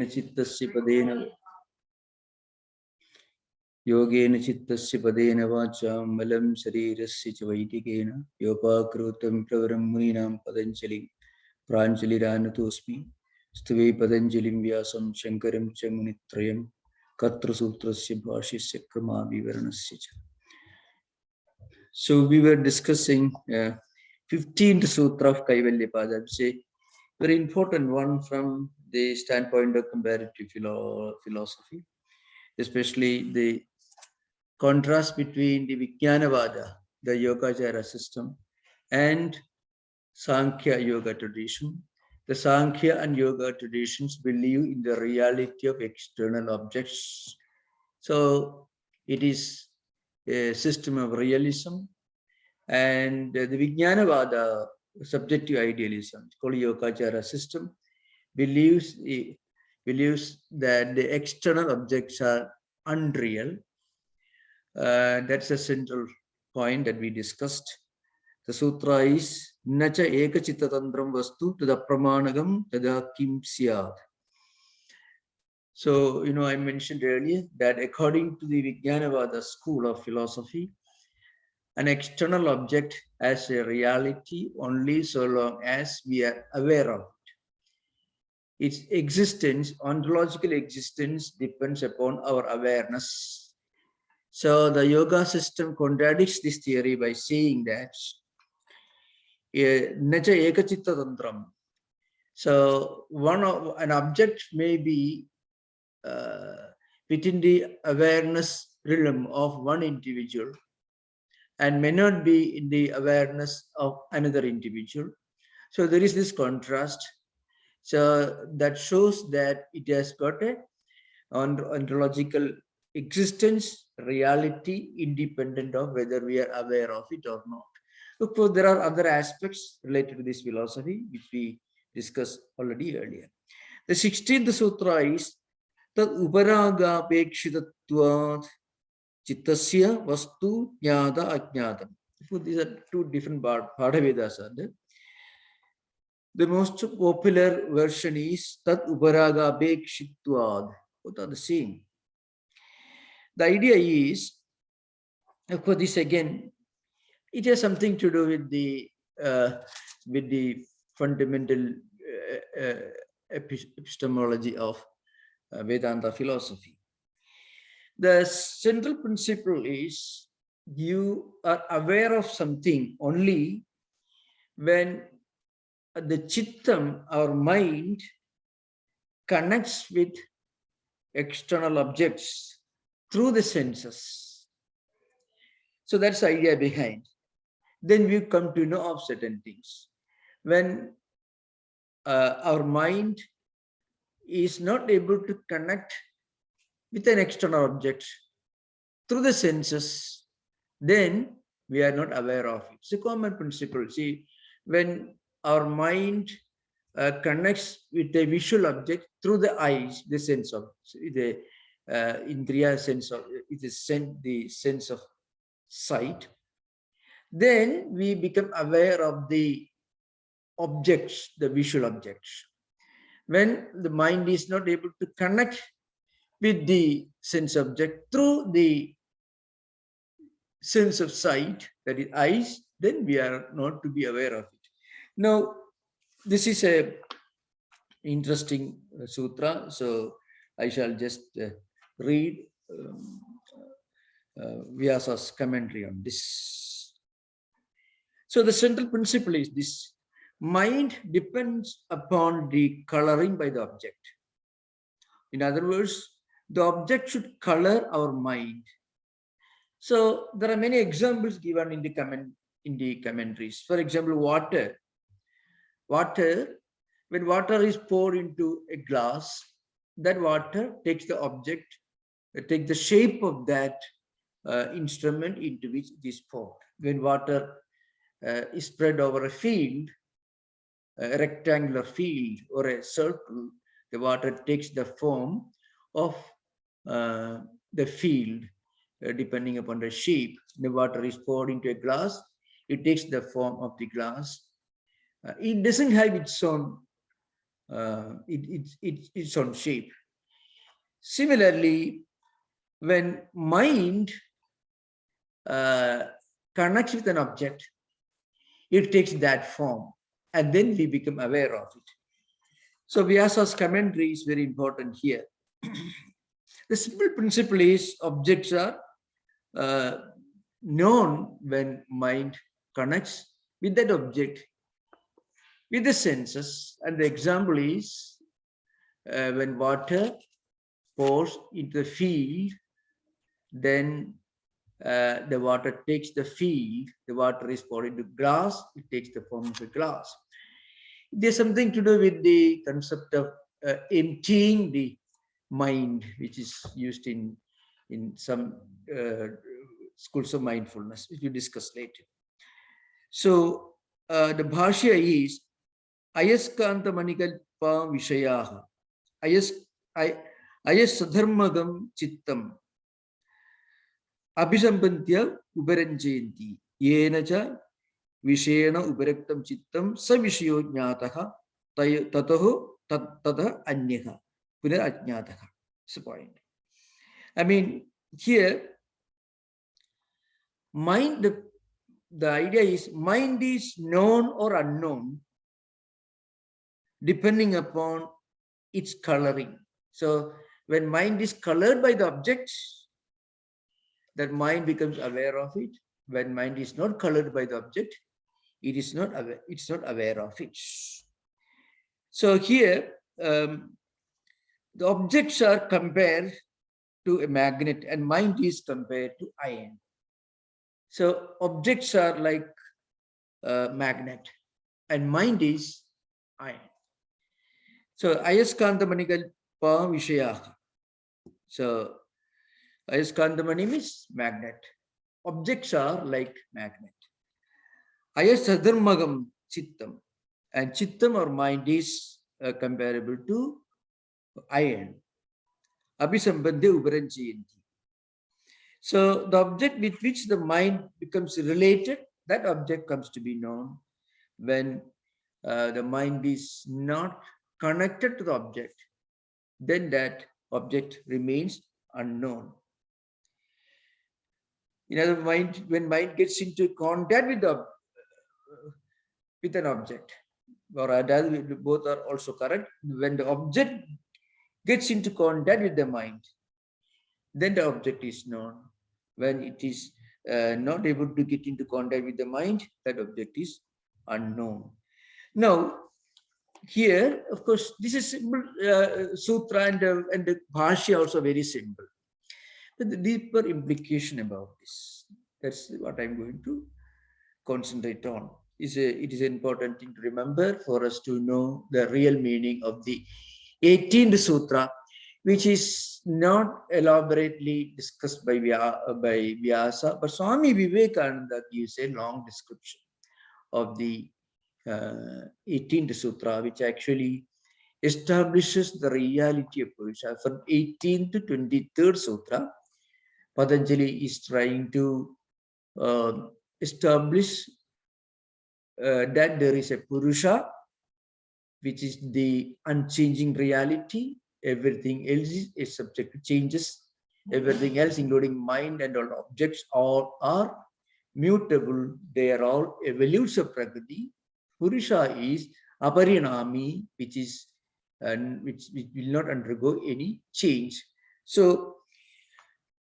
Chittasya padena Yogena Chittasya padena vacha malam sharirasya cha vaitikena yopakrutam pravaram muninam padanjali pranjali ranatosmi stuve padanjalim vyasam shankaram cha munitrayam katra sutrasya bhashyasya krama vivaranasya cha. So we were discussing 15th Sutra of Kaivalyapada. It's a very important one from the standpoint of comparative philosophy, especially the contrast between the Vijnanavada, the Yogacara system, and Sankhya Yoga tradition. The Sankhya and Yoga traditions believe in the reality of external objects. So it is a system of realism, and the Vijnanavada, subjective idealism, called Yogacara system, believes that the external objects are unreal. That's a central point that we discussed. The sutra is Nacha Ekachitta Tantram Vastu Tada Pramanagam Tada Kim Syad. So, I mentioned earlier that according to the Vijnanavada school of philosophy, an external object has a reality only so long as we are aware of it. Its existence, ontological existence, depends upon our awareness. So the yoga system contradicts this theory by saying that nacha ekachitta tantram. So an object may be within the awareness realm of one individual and may not be in the awareness of another individual. So there is this contrast. So that shows that it has got a ontological existence, reality, independent of whether we are aware of it or not. Of course, there are other aspects related to this philosophy, which we discussed already earlier. The 16th sutra is Tad Uparaga Pekshitatvat Chittasya Vastu Jnata Ajnatam. These are two different Padhavedas. The most popular version is Tat Uparaga Pekshitvad. Both are the same. The idea is, of course, this again, it has something to do with the fundamental epistemology of Vedanta philosophy. The central principle is you are aware of something only when the chittam, our mind, connects with external objects through the senses. So that's the idea behind. Then we come to know of certain things. When our mind is not able to connect with an external object through the senses, then we are not aware of it. It's a common principle. See, when our mind connects with a visual object through the eyes, the sense of the indriya sense of it is the sense of sight, then we become aware of the objects, the visual objects. When the mind is not able to connect with the sense object through the sense of sight, that is eyes, then we are not to be aware of it. Now, this is a interesting sutra, so I shall just read Vyasa's commentary on this. So the central principle is this: mind depends upon the coloring by the object. In other words, the object should color our mind. So there are many examples given in the commentaries. For example, water. When water is poured into a glass, that water takes the object, takes the shape of that instrument into which it is poured. When water is spread over a field, a rectangular field or a circle, the water takes the form of the field, depending upon the shape. The water is poured into a glass, it takes the form of the glass. It doesn't have its own its own shape. Similarly, when mind connects with an object, it takes that form, and then we become aware of it. So Vyasa's commentary is very important here. The simple principle is objects are known when mind connects with that object, with the senses. And the example is when water pours into the field, then the water takes the field, the water is poured into glass, it takes the form of a glass. There's something to do with the concept of emptying the mind, which is used in some schools of mindfulness, which we discuss later. So the bhashya is ayaskanta manikalpa vishayaha ayas sadharmagam chittam abhisambandhya uparanjayanti yenacha vishena uparaktam chittam savishayo jnataha tataho tatah anyaha punar ajnataha. That's the point. I mean, here, mind, the idea is mind is known or unknown depending upon its coloring. So when mind is colored by the objects, that mind becomes aware of it. When mind is not colored by the object, it is not aware, it's not aware of it. So here, the objects are compared to a magnet and mind is compared to iron. So objects are like a magnet and mind is iron. So ayaskandamani kalpa vishayaha. So ayaskandamani means magnet. Objects are like magnet. Ayasadharmagam chittam. And chittam or mind is comparable to iron. Abhisambandhe uparanjayanti. So the object with which the mind becomes related, that object comes to be known. When the mind is not connected to the object, then that object remains unknown. In other words, when mind gets into contact with an object, or both are also correct. When the object gets into contact with the mind, then the object is known. When it is not able to get into contact with the mind, that object is unknown. Now, here, of course, this is simple sutra and the bhashya also very simple. But the deeper implication about this, that's what I'm going to concentrate on. It is an important thing to remember for us to know the real meaning of the 18th sutra, which is not elaborately discussed by Vyasa, but Swami Vivekananda gives a long description of the 18th sutra, which actually establishes the reality of Purusha. From 18th to 23rd sutra, Patanjali is trying to establish that there is a Purusha, which is the unchanging reality. Everything else is subject to changes. Everything else, including mind and all objects, all are mutable. They are all evolutes of Prakriti. Purusha is aparinami, which is which will not undergo any change. So,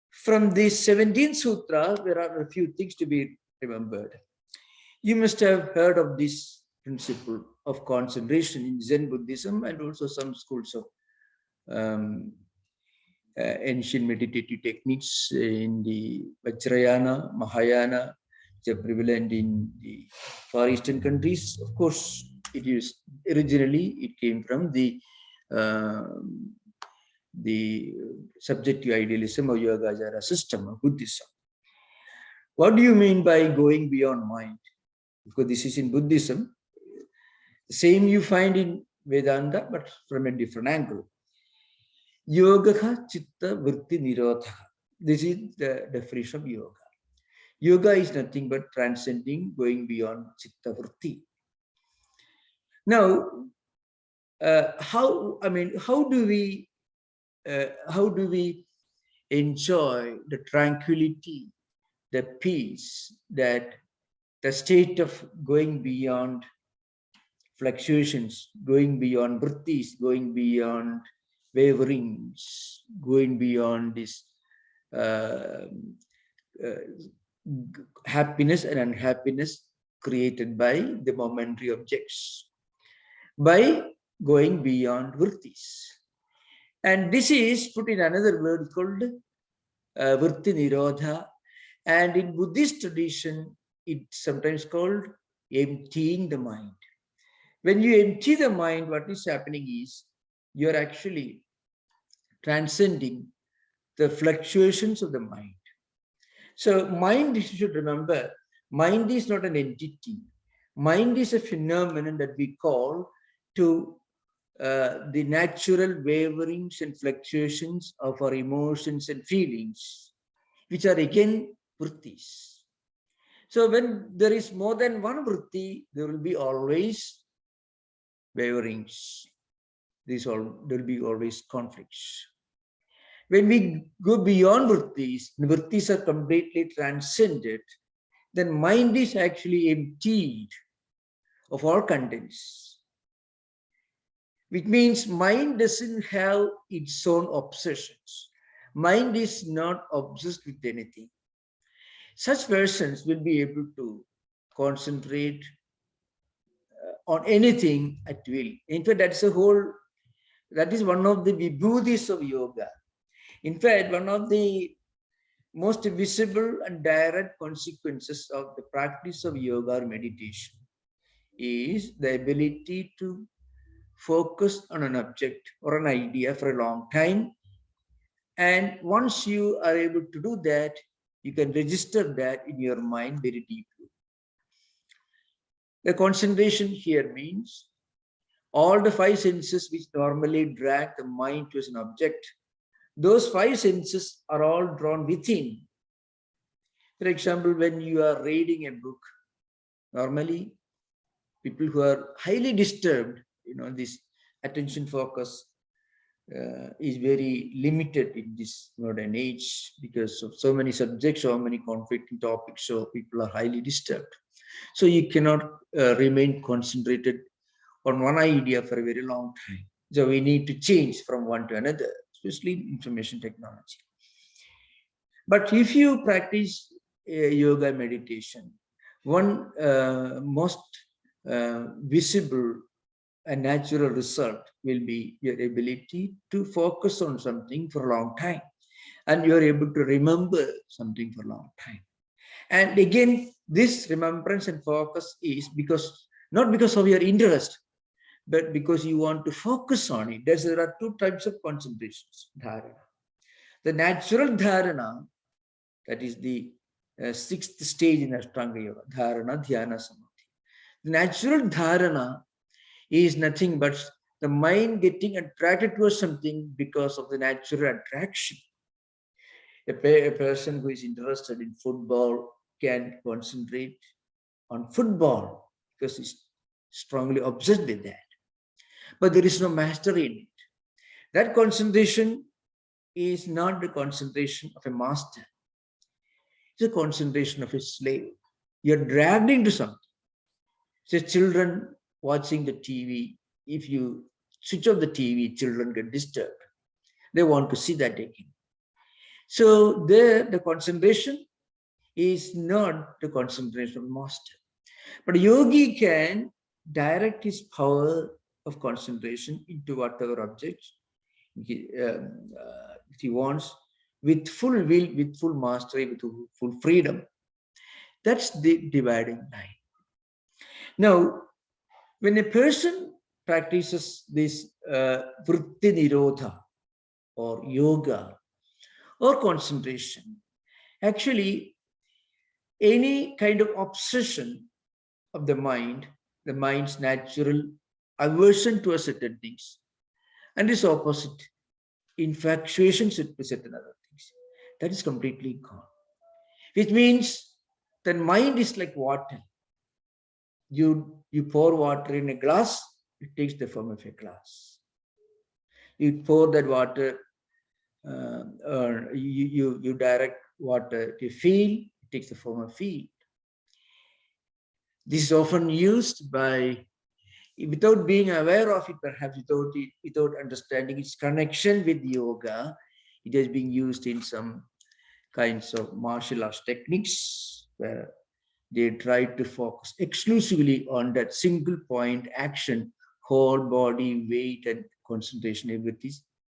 from this 17th sutra, there are a few things to be remembered. You must have heard of this principle of concentration in Zen Buddhism and also some schools of ancient meditative techniques in the Vajrayana, Mahayana, which are prevalent in the Far Eastern countries. Of course, it is originally, it came from the subjective idealism or Yogacara system of Buddhism. What do you mean by going beyond mind? Because this is in Buddhism. The same you find in Vedanta, but from a different angle. Yoga chitta vritti nirodha. This is the definition of yoga. Yoga is nothing but transcending, going beyond chitta vritti. Now, how do we enjoy the tranquility, the peace, that the state of going beyond fluctuations, going beyond vrittis, going beyond waverings, going beyond this uh, uh, happiness and unhappiness created by the momentary objects, by going beyond vrittis. And this is put in another word called vritti nirodha. And in Buddhist tradition, it's sometimes called emptying the mind. When you empty the mind, what is happening is you're actually transcending the fluctuations of the mind. So mind, you should remember, mind is not an entity. Mind is a phenomenon that we call to the natural waverings and fluctuations of our emotions and feelings, which are again vrittis. So when there is more than one vritti, there will be always waverings. There will be always conflicts. When we go beyond vrittis, the vrittis are completely transcended, then mind is actually emptied of all contents. Which means mind doesn't have its own obsessions. Mind is not obsessed with anything. Such persons will be able to concentrate on anything at will. In fact, that is one of the vibhutis of yoga. In fact, one of the most visible and direct consequences of the practice of yoga or meditation is the ability to focus on an object or an idea for a long time. And once you are able to do that, you can register that in your mind very deeply. The concentration here means all the five senses which normally drag the mind towards an object, those five senses are all drawn within. For example, when you are reading a book, normally people who are highly disturbed, this attention focus is very limited in this modern age because of so many subjects, so many conflicting topics, so people are highly disturbed. So you cannot remain concentrated on one idea for a very long time. So we need to change from one to another, especially information technology. But if you practice yoga meditation, one most visible and natural result will be your ability to focus on something for a long time. And you are able to remember something for a long time. And again, this remembrance and focus is not because of your interest, but because you want to focus on it. There are two types of concentrations, dharana. The natural dharana, that is the sixth stage in Ashtanga Yoga, dharana, dhyana, samadhi. The natural dharana is nothing but the mind getting attracted towards something because of the natural attraction. A person who is interested in football can concentrate on football because he's strongly obsessed with that. But there is no mastery in it. That concentration is not the concentration of a master. It's a concentration of a slave. You're dragged into something. So children watching the TV, if you switch off the TV, children get disturbed. They want to see that again. So there, the concentration is not the concentration of master. But a yogi can direct his power of concentration into whatever object he wants, with full will, with full mastery, with full freedom. That's the dividing line. Now, when a person practices this vritti nirodha or yoga or concentration, actually any kind of obsession of the mind's natural aversion to certain things, and its opposite, infatuation to certain other things, that is completely gone. Which means that mind is like water. You pour water in a glass, it takes the form of a glass. You pour that water, or you direct water to field, it takes the form of field. This is often used by, without being aware of it, perhaps without understanding its connection with yoga, it has been used in some kinds of martial arts techniques where they try to focus exclusively on that single point action, whole body, weight, and concentration,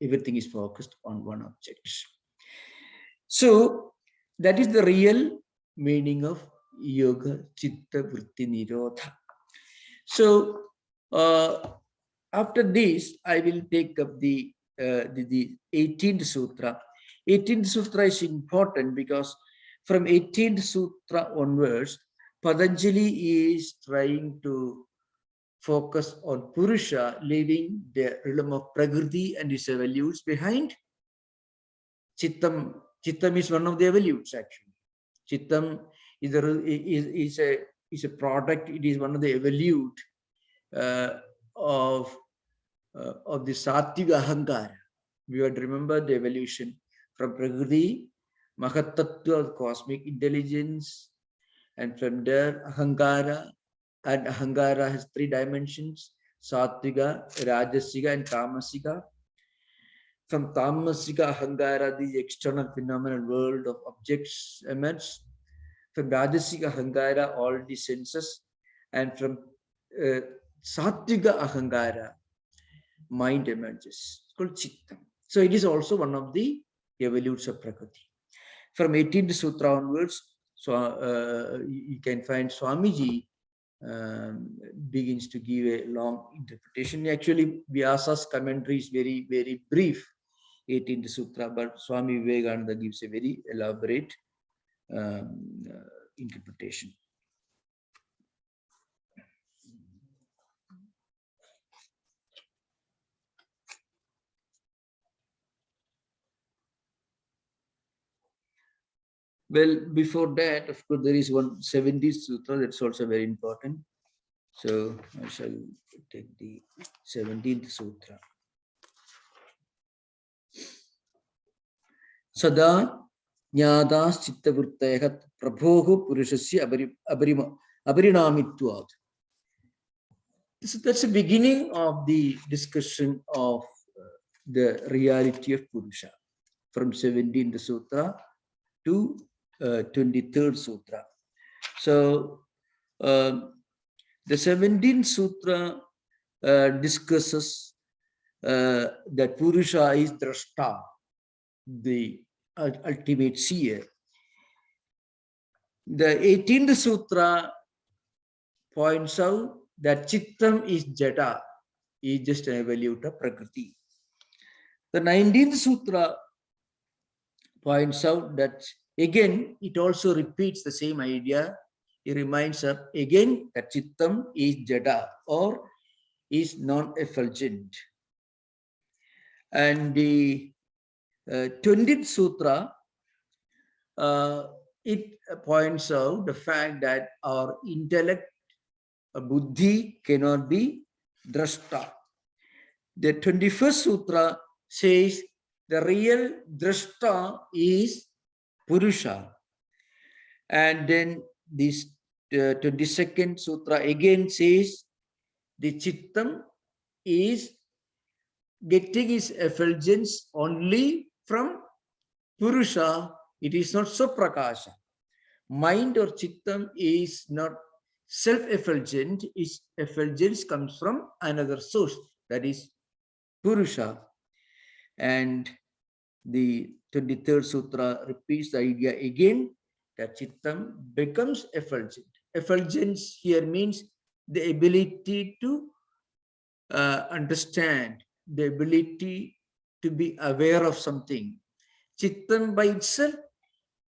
everything is focused on one object. So that is the real meaning of yoga, chitta, vritti, nirodha. So after this, I will take up the 18th sutra. 18th sutra is important because from 18th sutra onwards, Patanjali is trying to focus on Purusha, leaving the realm of Prakriti and its evolutes behind. Chittam is one of the evolutes, actually. Chittam is a product, it is one of the evolute of the Sattviga Ahankara. We would remember the evolution from Prakriti, Mahatattva, cosmic intelligence, and from there Ahankara, and Ahankara has 3 dimensions: Sattviga, Rajasiga, and Tamasika. From Tamasika Ahankara, the external phenomenal world of objects emerges. From Rajasiga Ahankara, all the senses, and from Sattviga Ahankara, mind emerges. It's called Chittam. So it is also one of the evolutes of Prakriti. From 18th Sutra onwards, so you can find Swamiji begins to give a long interpretation. Actually, Vyasa's commentary is very, very brief, 18th Sutra, but Swami Vivekananda gives a very elaborate interpretation. Well, before that, of course, there is one 70th Sutra that's also very important. So I shall take the 17th Sutra. Sada Nyadas Chittavruttayahat Prabhohu Purushasya Abarinamitvat. So that's the beginning of the discussion of the reality of Purusha from 17th Sutra to 23rd Sutra. So the 17th Sutra discusses that Purusha is Drashta, the ultimate seer. The 18th Sutra points out that Chittam is Jada, is just an evolute of Prakriti. The 19th Sutra points out that again, it also repeats the same idea. It reminds us again that Chittam is Jada or is non-effulgent. And the 20th Sutra, it points out the fact that our intellect, buddhi, cannot be drashta. The 21st Sutra says the real drashta is Purusha. And then this 22nd Sutra again says the Chittam is getting its effulgence only from Purusha. It is not Saprakasha. Mind or Chittam is not self-effulgent. Its effulgence comes from another source, that is Purusha. And the 23rd Sutra repeats the idea again that Chittam becomes effulgent. Effulgence here means the ability to understand, the ability to be aware of something. Chittam by itself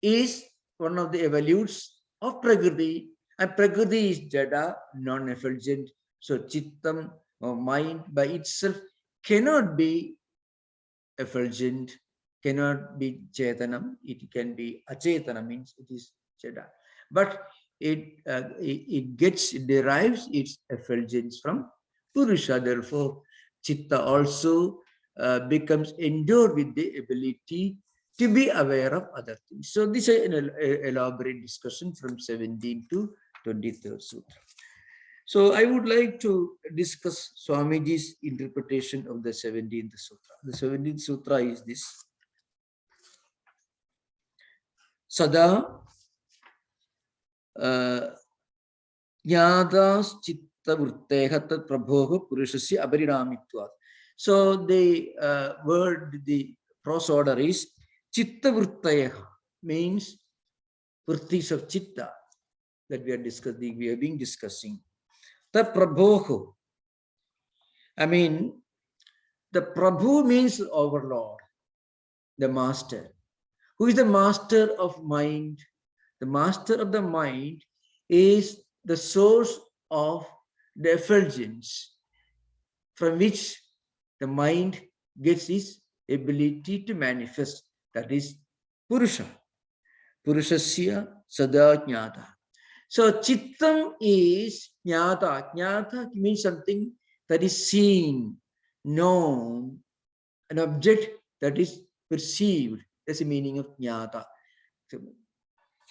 is one of the evolutes of Prakriti, and Prakriti is Jada, non-effulgent. So Chittam or mind by itself cannot be effulgent, cannot be Chetanam. It can be Achetana, means it is Jada. But it derives its effulgence from Purusha. Therefore, Chitta also becomes endowed with the ability to be aware of other things. So this is an elaborate discussion from 17 to 23rd Sutra. So I would like to discuss Swamiji's interpretation of the 17th Sutra. The 17th Sutra is this. Sada Jnadas Chitta Vritteha Tat Prabhoha Purushasya Aparinamitvat. So the word, the prose order is Chitta Vritteha, means vrittis of Chitta that we are discussing, we have been discussing. Tat Prabhoha, I mean, the Prabhu means overlord, the master. Who is the master of mind? The master of the mind is the source of the effulgence from which the mind gets its ability to manifest. That is Purusha. Purushasya sada jnata. So Chittam is jnata. Jnata means something that is seen, known, an object that is perceived. That's the meaning of jnata. So,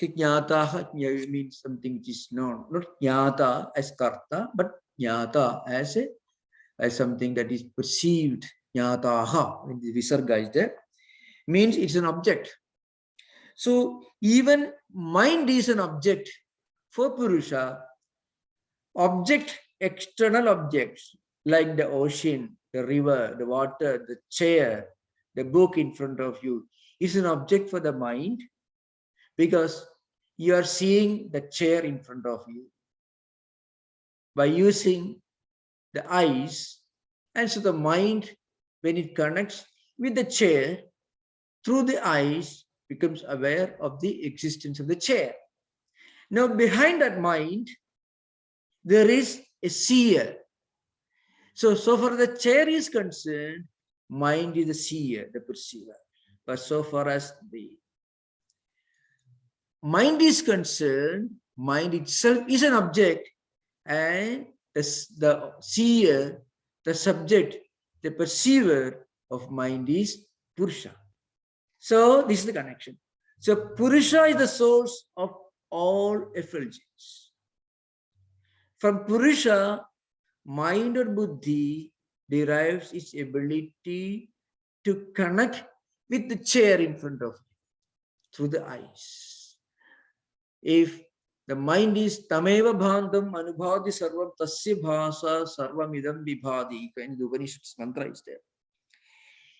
jnata means something which is known, not jnata as karta, but jnata as something that is perceived. Jnataha, when the visarga is there, means it's an object. So even mind is an object for Purusha. Object, external objects like the ocean, the river, the water, the chair, the book in front of you is an object for the mind, because you are seeing the chair in front of you by using the eyes. And so the mind, when it connects with the chair through the eyes, becomes aware of the existence of the chair. Now behind that mind, there is a seer. So far the chair is concerned, mind is the seer, the perceiver. But so far as the mind is concerned, mind itself is an object, and the seer, the subject, the perceiver of mind is Purusha. So this is the connection. So Purusha is the source of all effulgence. From Purusha, mind or buddhi derives its ability to connect with the chair in front of you through the eyes. If the mind is tameva bhandam anubhadi sarvam tasya bhasa sarvamidam vibhadi, kind of the Upanishad's mantra is there.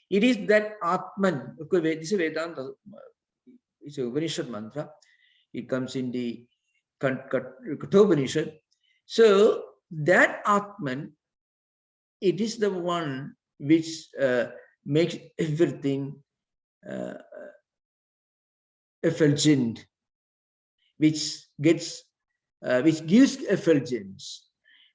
It is that Atman, this is Vedanta, it's a Upanishad mantra. It comes in the Kathopanishad. So that Atman, it is the one which makes everything effulgent, which gives effulgence,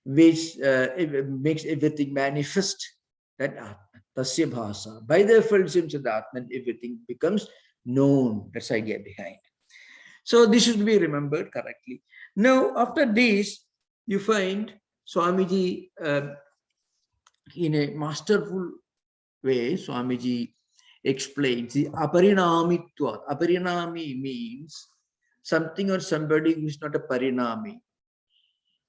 which makes everything manifest. That Atman, Tasya Bhasa. By the effulgence of the Atman, everything becomes known. That's the idea behind. So this should be remembered correctly. Now, after this, you find Swamiji in a masterful way, Swamiji explains the aparinamitva. Aparinami means something or somebody who is not a parinami.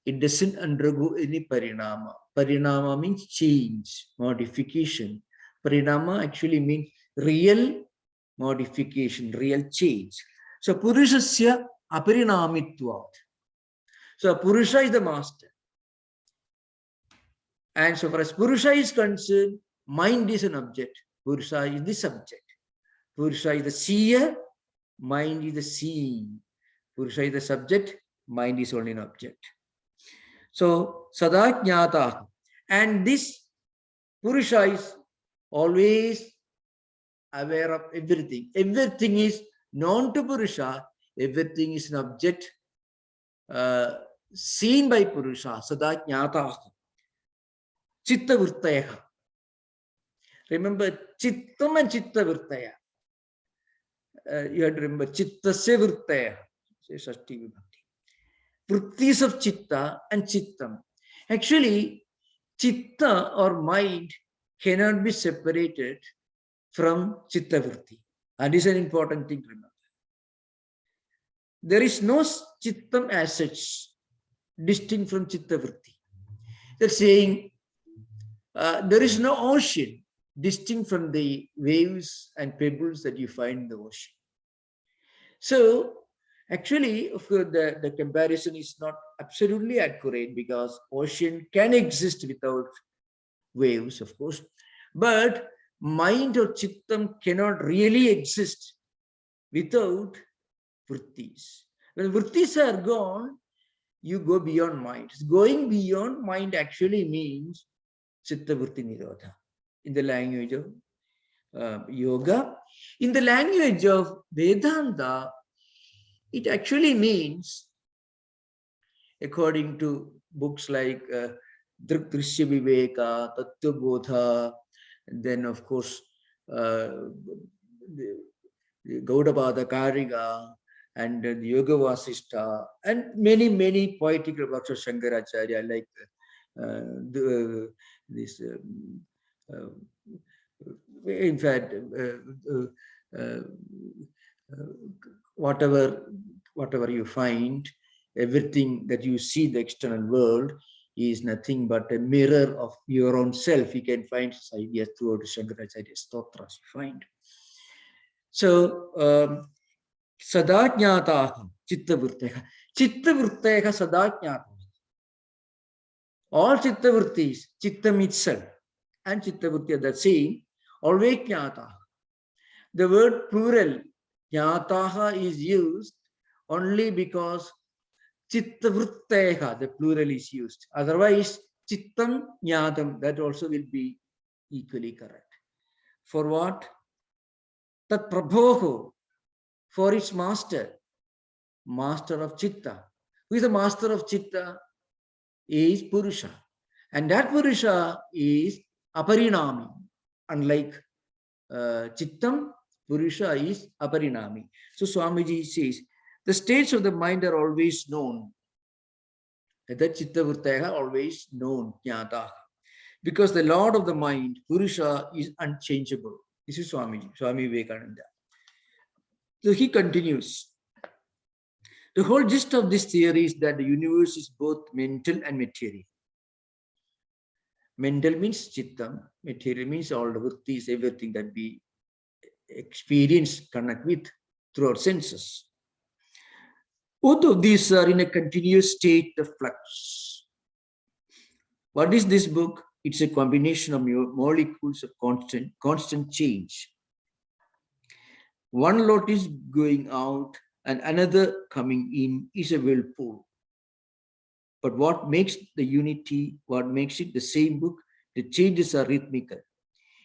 It doesn't undergo any parinama. Parinama means change, modification. Parinama actually means real modification, real change. So Purushasya aparinamitvat. So Purusha is the master. And so far as Purusha is concerned, mind is an object. Purusha is the subject. Purusha is the seer, mind is the seeing. Purusha is the subject, mind is only an object. So sada jnata. And this Purusha is always aware of everything. Everything is known to Purusha. Everything is an object seen by Purusha. Sada jnata. Chitta Vrittaya. Remember, Chittam and Chitta Vrittaya. You have to remember, Chittasya Vrittaya. Vrittis of Chitta and Chittam. Actually, Chitta or mind cannot be separated from chitta vritti. And this is an important thing to remember. There is no chittam as such distinct from chitta vritti. They're saying there is no ocean distinct from the waves and pebbles that you find in the ocean. So actually, of course, the comparison is not absolutely accurate because ocean can exist without waves, of course, but mind or chittam cannot really exist without vrittis. When vrittis are gone, you go beyond mind. Going beyond mind actually means chitta vritti nirodha in the language of yoga. In the language of Vedanta, it actually means, according to books like Drishya Viveka, Tattva Bodha, then of course the Gaudapada Kariga, and the Yoga Vasishta, and many poetical works of Shankaracharya, like this. In fact, whatever you find, everything that you see the external world is nothing but a mirror of your own self. You can find this idea throughout Shankaracharya's Sutras. You find. So, Sadajnataha Chittavritteha. Chittavritteha Sadajnataha. All Chittavrittis, Chittam itself, and Chittavritti are the same, always Jnataha. The word plural, Jnataha, is used only because Chittavritteha, the plural, is used. Otherwise, Chittam Jnatam, that also will be equally correct. For what? Tat Prabhoho, for its master, master of Chitta. Who is the master of Chitta? Is Purusha. And that Purusha is Aparinami. Unlike Chittam, Purusha is Aparinami. So Swamiji says, the states of the mind are always known. That Chitta Vrittaya always known, Jnata. Because the Lord of the mind, Purusha, is unchangeable. This is Swamiji, Swami Vivekananda. So he continues. The whole gist of this theory is that the universe is both mental and material. Mental means chittam, material means all the vrittis, everything that we experience, connect with through our senses. Both of these are in a continuous state of flux. What is this book? It's a combination of molecules of constant change. One lot is going out and another coming in is a whirlpool. But what makes the unity, what makes it the same book, the changes are rhythmical.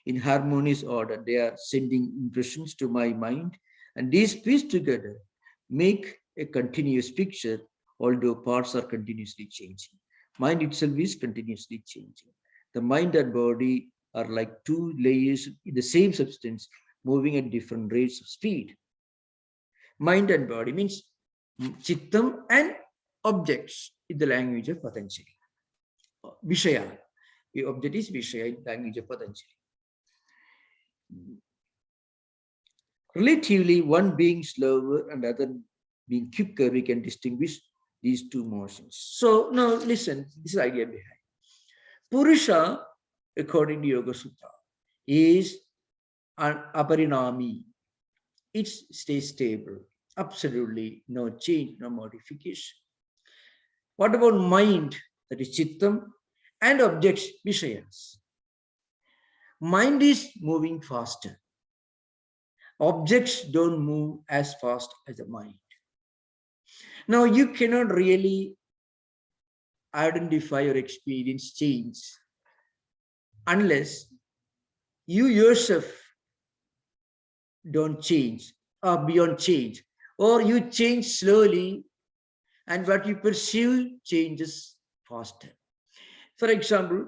In harmonious order, they are sending impressions to my mind, and these pieced together make a continuous picture, although parts are continuously changing. Mind itself is continuously changing. The mind and body are like two layers in the same substance, moving at different rates of speed. Mind and body means chittam and objects in the language of Patanjali. Vishaya. The object is Vishaya in the language of Patanjali. Relatively, one being slower and other being quicker, we can distinguish these two motions. So now listen, this is the idea behind. Purusha, according to Yoga Sutra, is an aparinami. It stays stable, absolutely no change, no modification. What about mind, that is chittam, and objects, vishayas? Mind is moving faster. Objects don't move as fast as the mind. Now, you cannot really identify or experience change unless you yourself don't change or beyond change, or you change slowly and what you perceive changes faster. For example,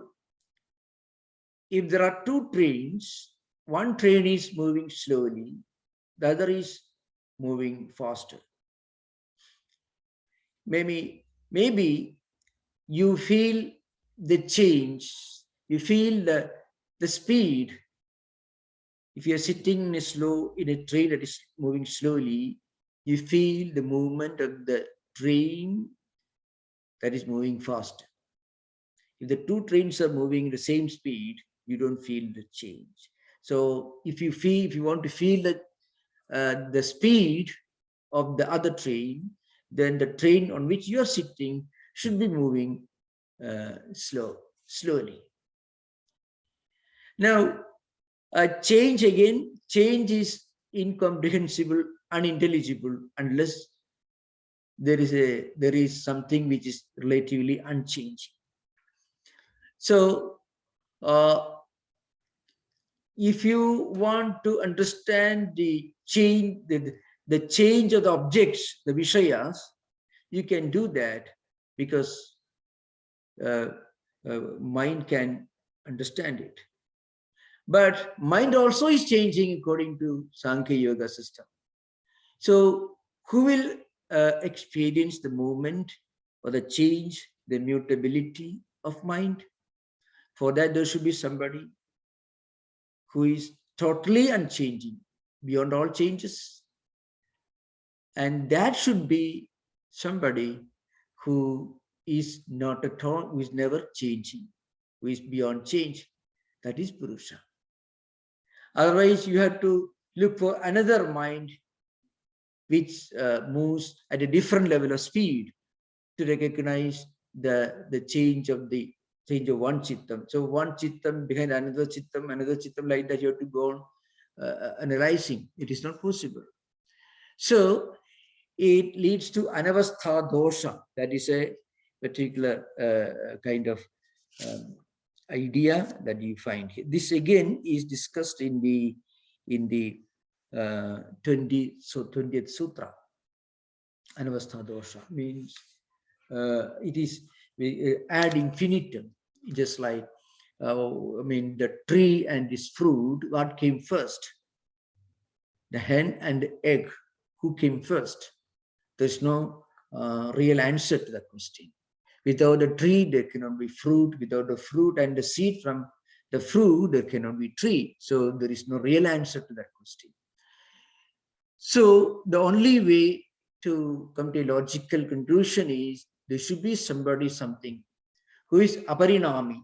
if there are two trains, one train is moving slowly, the other is moving faster. Maybe you feel the change You feel the speed. If you're sitting in a train that is moving slowly, you feel the movement of the train that is moving fast. If the two trains are moving the same speed, you don't feel the change. So if you want to feel the speed of the other train, then the train on which you are sitting should be moving slowly. Now, change is incomprehensible, unintelligible, unless there is something which is relatively unchanging. So, if you want to understand the change, the change of the objects, the Vishayas, you can do that because mind can understand it. But mind also is changing according to Sankhya Yoga system. So who will experience the movement or the change, the mutability of mind? For that, there should be somebody who is totally unchanging, beyond all changes. And that should be somebody who is not at all, who is never changing, who is beyond change. That is Purusha. Otherwise, you have to look for another mind which moves at a different level of speed to recognize the change of one chittam. So one chittam behind another chittam, like that you have to go on analyzing. It is not possible. So it leads to anavastha dosha. That is a particular kind of idea that you find here. This again is discussed in the 20th sutra. Anavastha dosha means it is ad infinitum, just like the tree and its fruit. What came first? The hen and the egg. Who came first? There's no real answer to that question. Without a tree, there cannot be fruit. Without the fruit and the seed from the fruit, there cannot be tree. So there is no real answer to that question. So the only way to come to a logical conclusion is there should be somebody, something who is aparinami,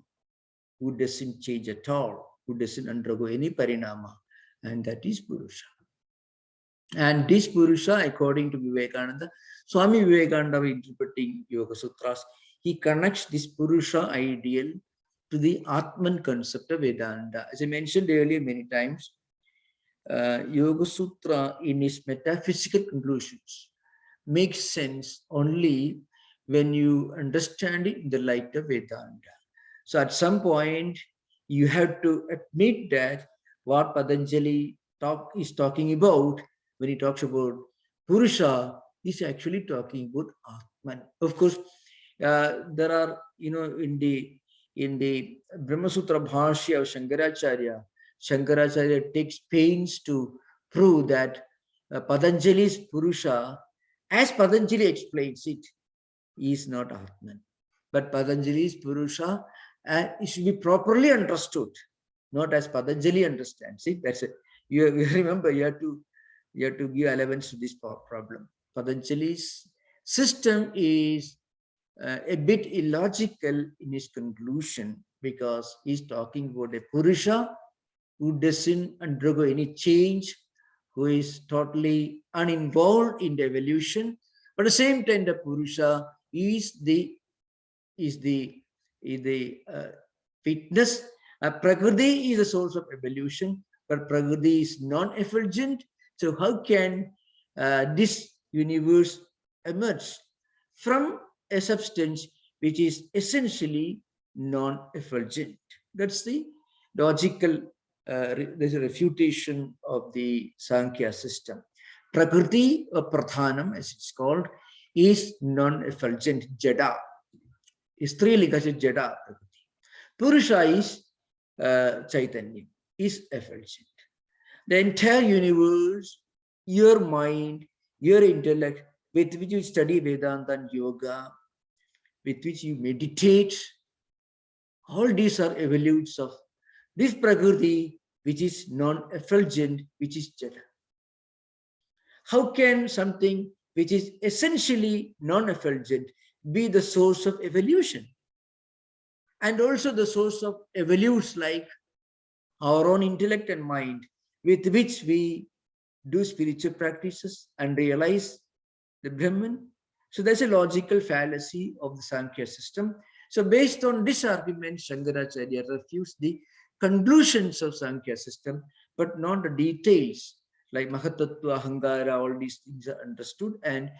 who doesn't change at all, who doesn't undergo any parinama, and that is Purusha. And this Purusha, according to Vivekananda, Swami Vivekananda, interpreting Yoga Sutras, he connects this Purusha ideal to the Atman concept of Vedanta. As I mentioned earlier many times, Yoga Sutra in its metaphysical conclusions makes sense only when you understand it in the light of Vedanta. So at some point, you have to admit that what Patanjali is talking about when he talks about Purusha, he's actually talking about Atman. Of course, there are, in the Brahma Sutra Bhashya of Shankaracharya takes pains to prove that Patanjali's Purusha, as Patanjali explains it, is not Atman. But Patanjali's Purusha, it should be properly understood, not as Patanjali understands it. That's it. You remember, you have to give allowance to this problem. Patanjali's system is a bit illogical in its conclusion because he's talking about a Purusha who doesn't undergo any change, who is totally uninvolved in the evolution. But at the same time, the Purusha is the fitness. Prakriti is the source of evolution, but Prakriti is non-effulgent. So how can this universe emerge from a substance which is essentially non-effulgent? That's the logical, there's a refutation of the Sankhya system. Prakriti, or Pradhanam as it's called, is non-effulgent, Jada. Strilinga is Jada. Purusha is Chaitanya, is effulgent. The entire universe, your mind, your intellect, with which you study Vedanta and Yoga, with which you meditate, All these are evolutes of this Prakriti, which is non-effulgent, which is Jada. How can something which is essentially non-effulgent be the source of evolution? And also the source of evolutes like our own intellect and mind, with which we do spiritual practices and realize the Brahman. So there's a logical fallacy of the Sankhya system. So based on this argument, Shankaracharya refused the conclusions of Sankhya system, but not the details like Mahatattva, Ahankara, all these things are understood. And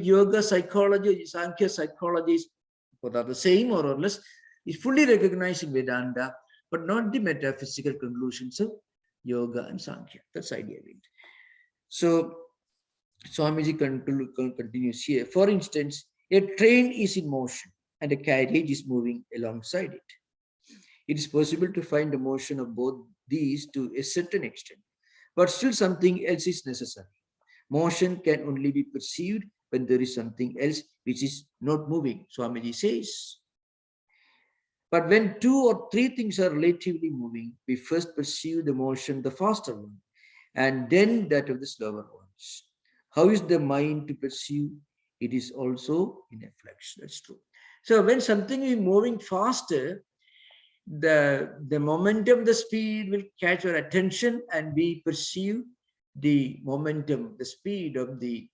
yoga psychology, Sankhya psychology is both are the same more or less, is fully recognizing Vedanta, but not the metaphysical conclusions of yoga and Sankhya. That's the idea of it. So Swamiji continues here. For instance, a train is in motion and a carriage is moving alongside it. It is possible to find the motion of both these to a certain extent, but still something else is necessary. Motion can only be perceived when there is something else which is not moving, Swamiji says. But when two or three things are relatively moving, we first perceive the motion, the faster one, and then that of the slower ones. How is the mind to perceive? It is also in a flex. That's true. So when something is moving faster, the momentum, the speed will catch our attention and we perceive the momentum, the speed of the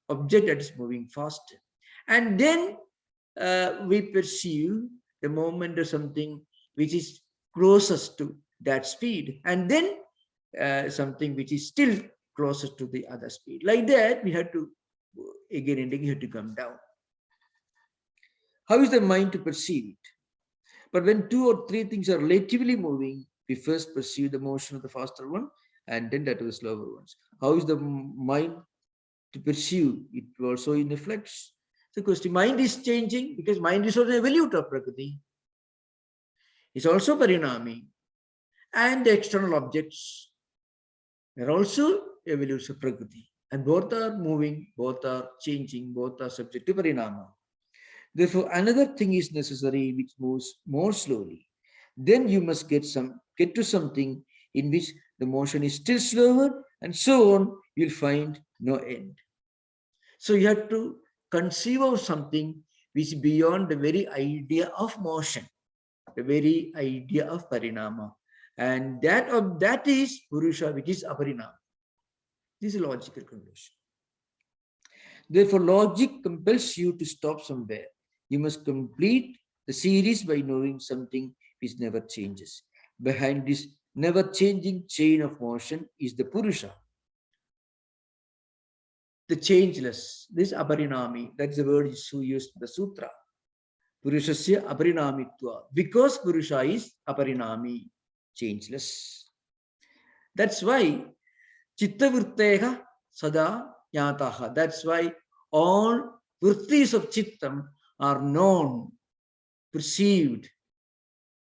object that is moving faster. And then we perceive the moment of something which is closest to that speed. And then something which is still closest to the other speed. Like that, we have to, again and again, have to come down. How is the mind to perceive it? But when two or three things are relatively moving, we first perceive the motion of the faster one and then that of the slower ones. How is the mind to perceive? It also in reflex. The question, mind is changing because mind is also evolute of Prakriti. It's also Parinami. And the external objects are also evolutes of Prakriti. And both are moving, both are changing, both are subject to Parinama. Therefore, another thing is necessary which moves more slowly. Then you must get to something in which the motion is still slower, and so on, you'll find no end. So you have to conceive of something which is beyond the very idea of motion, the very idea of Parinama. And that is Purusha, which is Aparinama. This is a logical conclusion. Therefore, logic compels you to stop somewhere. You must complete the series by knowing something which never changes. Behind this never-changing chain of motion is the Purusha, the changeless. This Aparinami, that's the word used in the Sutra. Purushasya Aparinamitva. Because Purusha is Aparinami, changeless. That's why Chitta Vritteha Sada Yataha. That's why all vrittis of Chittam are known, perceived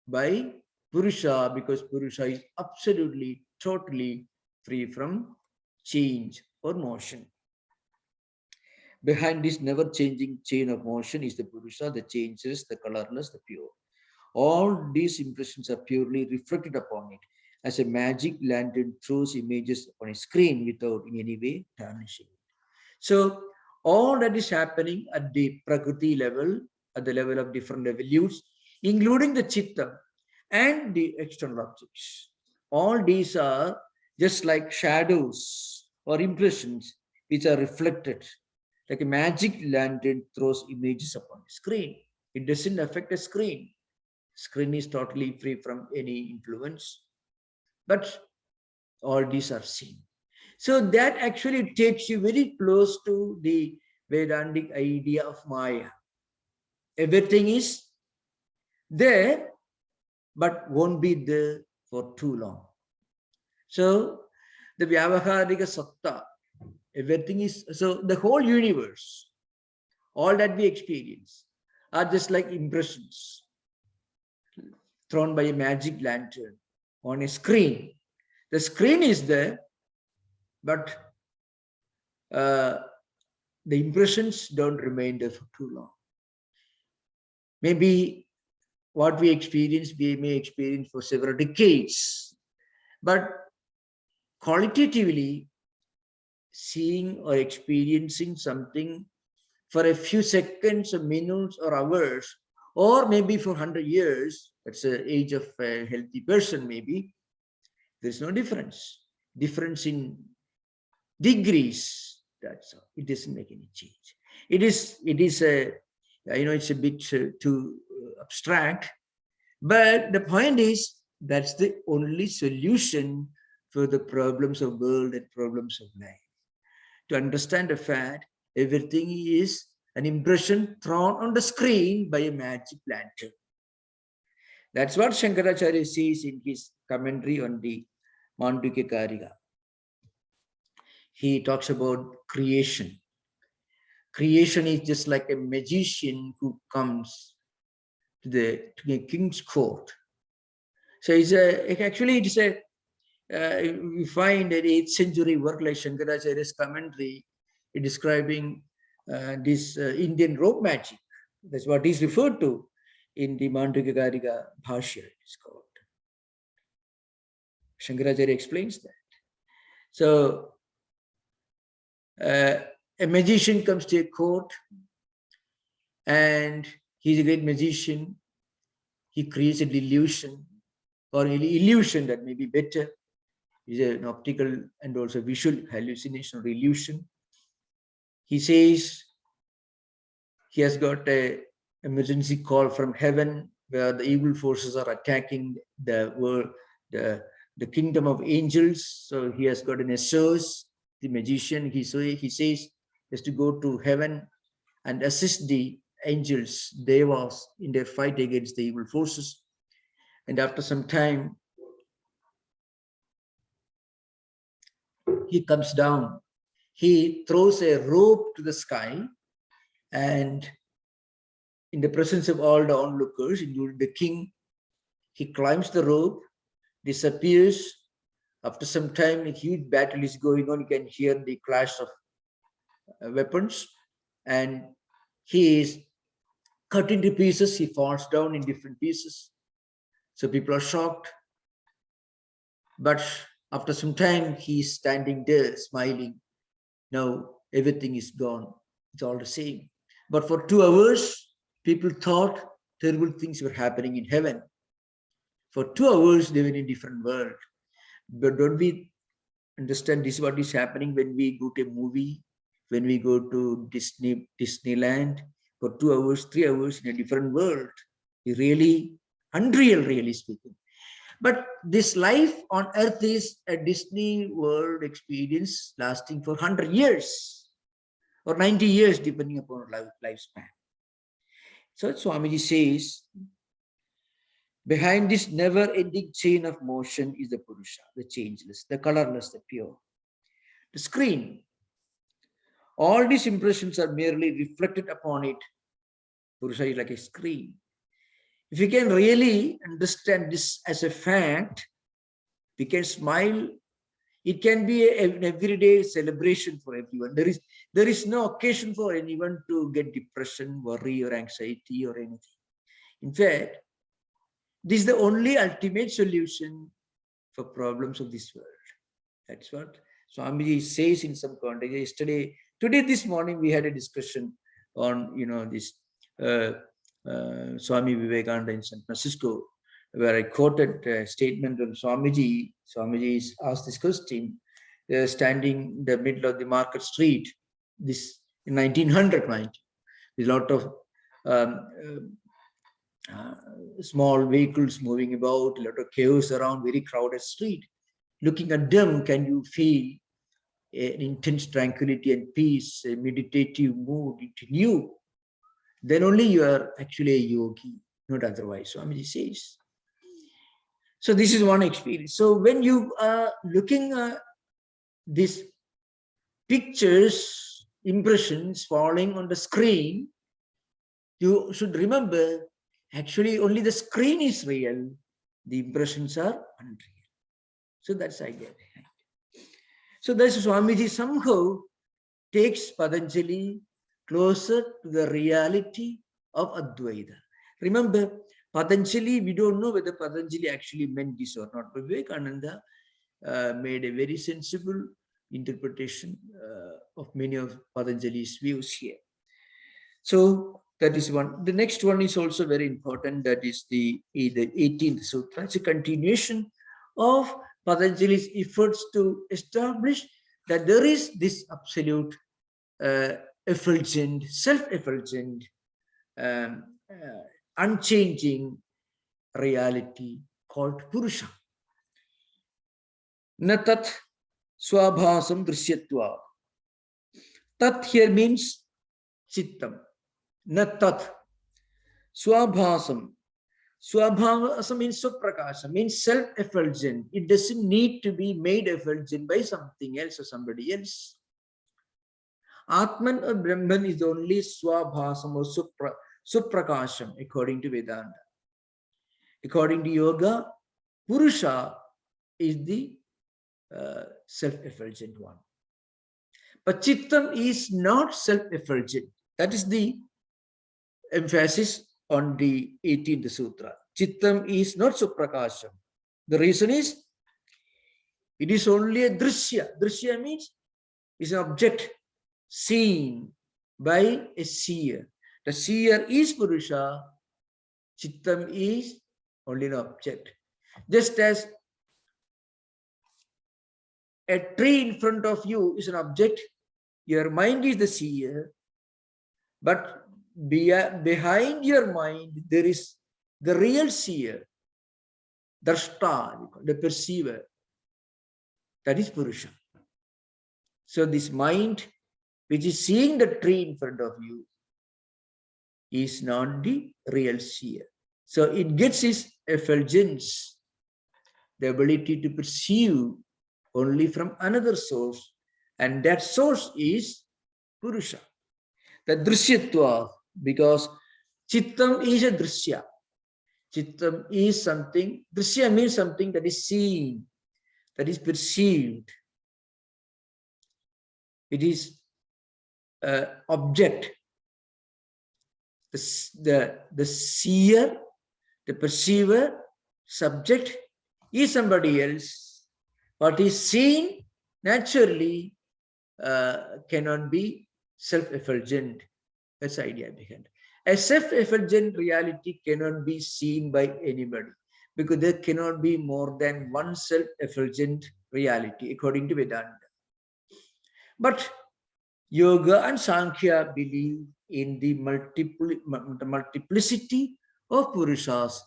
by Purusha, because Purusha is absolutely, totally free from change or motion. Behind this never-changing chain of motion is the Purusha, the changeless, the colorless, the pure. All these impressions are purely reflected upon it, as a magic lantern throws images on a screen without in any way tarnishing it. So all that is happening at the Prakriti level, at the level of different evolutes, including the Chitta and the external objects. All these are just like shadows or impressions which are reflected, like a magic lantern throws images upon a screen. It doesn't affect a screen. Screen is totally free from any influence, but all these are seen. So that actually takes you very close to the Vedantic idea of Maya. Everything is there, but won't be there for too long. So the Vyavaharika Satta, everything is, so the whole universe, all that we experience are just like impressions thrown by a magic lantern on a screen. The screen is there, but the impressions don't remain there for too long. Maybe what we experience, we may experience for several decades. But qualitatively, seeing or experiencing something for a few seconds or minutes or hours, or maybe for 100 years, that's the age of a healthy person, maybe, there's no difference. Difference in degrees, that's all. It doesn't make any change. It is a, it's a bit too abstract, but the point is, that's the only solution for the problems of world and problems of life. To understand the fact, everything is an impression thrown on the screen by a magic lantern. That's what Shankaracharya says in his commentary on the Mandukya Karika. He talks about creation. Creation is just like a magician who comes to the king's court. So we find an 8th century work like Shankaracharya's commentary describing this Indian rope magic. That's what is referred to in the Mandukya Karika Bhashya, it's called. Shankaracharya explains that. So, a magician comes to a court and he's a great magician. He creates an illusion, or an illusion that may be better. It's an optical and also visual hallucination or illusion. He says he has got an emergency call from heaven where the evil forces are attacking the world, the kingdom of angels. So he has got an SOS. The magician, he says he has to go to heaven and assist the angels, devas, in their fight against the evil forces. And after some time, he comes down. He throws a rope to the sky, and in the presence of all the onlookers, including the king, he climbs the rope, disappears. After some time, a huge battle is going on. You can hear the clash of weapons, and he is cut into pieces. He falls down in different pieces. So people are shocked. But after some time, he is standing there smiling. Now everything is gone. It's all the same. But for 2 hours, people thought terrible things were happening in heaven. For 2 hours, they were in a different world. But don't we understand this is what is happening when we go to a movie, when we go to Disneyland for 2 hours, 3 hours in a different world? Really unreal, really speaking. But this life on earth is a Disney world experience lasting for 100 years or 90 years, depending upon lifespan. So Swamiji says, behind this never-ending chain of motion is the Purusha, the changeless, the colorless, the pure. The screen. All these impressions are merely reflected upon it. Purusha is like a screen. If you can really understand this as a fact, we can smile. It can be an everyday celebration for everyone. There is no occasion for anyone to get depression, worry, or anxiety, or anything. In fact, this is the only ultimate solution for problems of this world. That's what Swamiji says in some context. Today, this morning, we had a discussion on, this Swami Vivekananda in San Francisco, where I quoted a statement of Swamiji. Swamiji asked this question, standing in the middle of the market street, this in 1900, mind, with a lot of small vehicles moving about, a lot of chaos around, very crowded street. Looking at them, can you feel an intense tranquility and peace, a meditative mood in you? Then only you are actually a yogi, not otherwise, Swamiji says. So this is one experience. So when you are looking at these pictures, impressions falling on the screen, you should remember, actually only the screen is real. The impressions are unreal. So that's the idea. So that's Swamiji somehow takes Patanjali closer to the reality of Advaita. Remember, Patanjali, we don't know whether Patanjali actually meant this or not, but Vivekananda made a very sensible interpretation of many of Patanjali's views here. So that is one. The next one is also very important. That is the 18th Sutra. It's a continuation of Patanjali's efforts to establish that there is this absolute effulgent, self-effulgent, unchanging reality called Purusha. Natat swabhasam drishyatva. Tat here means chittam. Natat swabhasam. Swabhasam means suprakasha, means self-effulgent. It doesn't need to be made effulgent by something else or somebody else. Atman or Brahman is only swabhasam or suprakasham according to Vedanta. According to yoga, Purusha is the self-effulgent one. But Chittam is not self-effulgent. That is the emphasis on the 18th Sutra. Chittam is not suprakasham. The reason is, it is only a drishya. Drishya means is an object seen by a seer. The seer is Purusha. Chittam is only an object. Just as a tree in front of you is an object, your mind is the seer, but behind your mind there is the real seer, drashta, the perceiver. That is Purusha. So this mind which is seeing the tree in front of you is not the real seer. So it gets its effulgence, the ability to perceive, only from another source, and that source is Purusha. The drishyatva, because Chittam is a drishya. Chittam is something, drishya means something that is seen, that is perceived. It is object. The seer, the perceiver, subject is somebody else. What is seen naturally cannot be self-effulgent. That's the idea behind it. A self-effulgent reality cannot be seen by anybody, because there cannot be more than one self-effulgent reality according to Vedanta. But Yoga and Sankhya believe in the multiplicity of Purushas,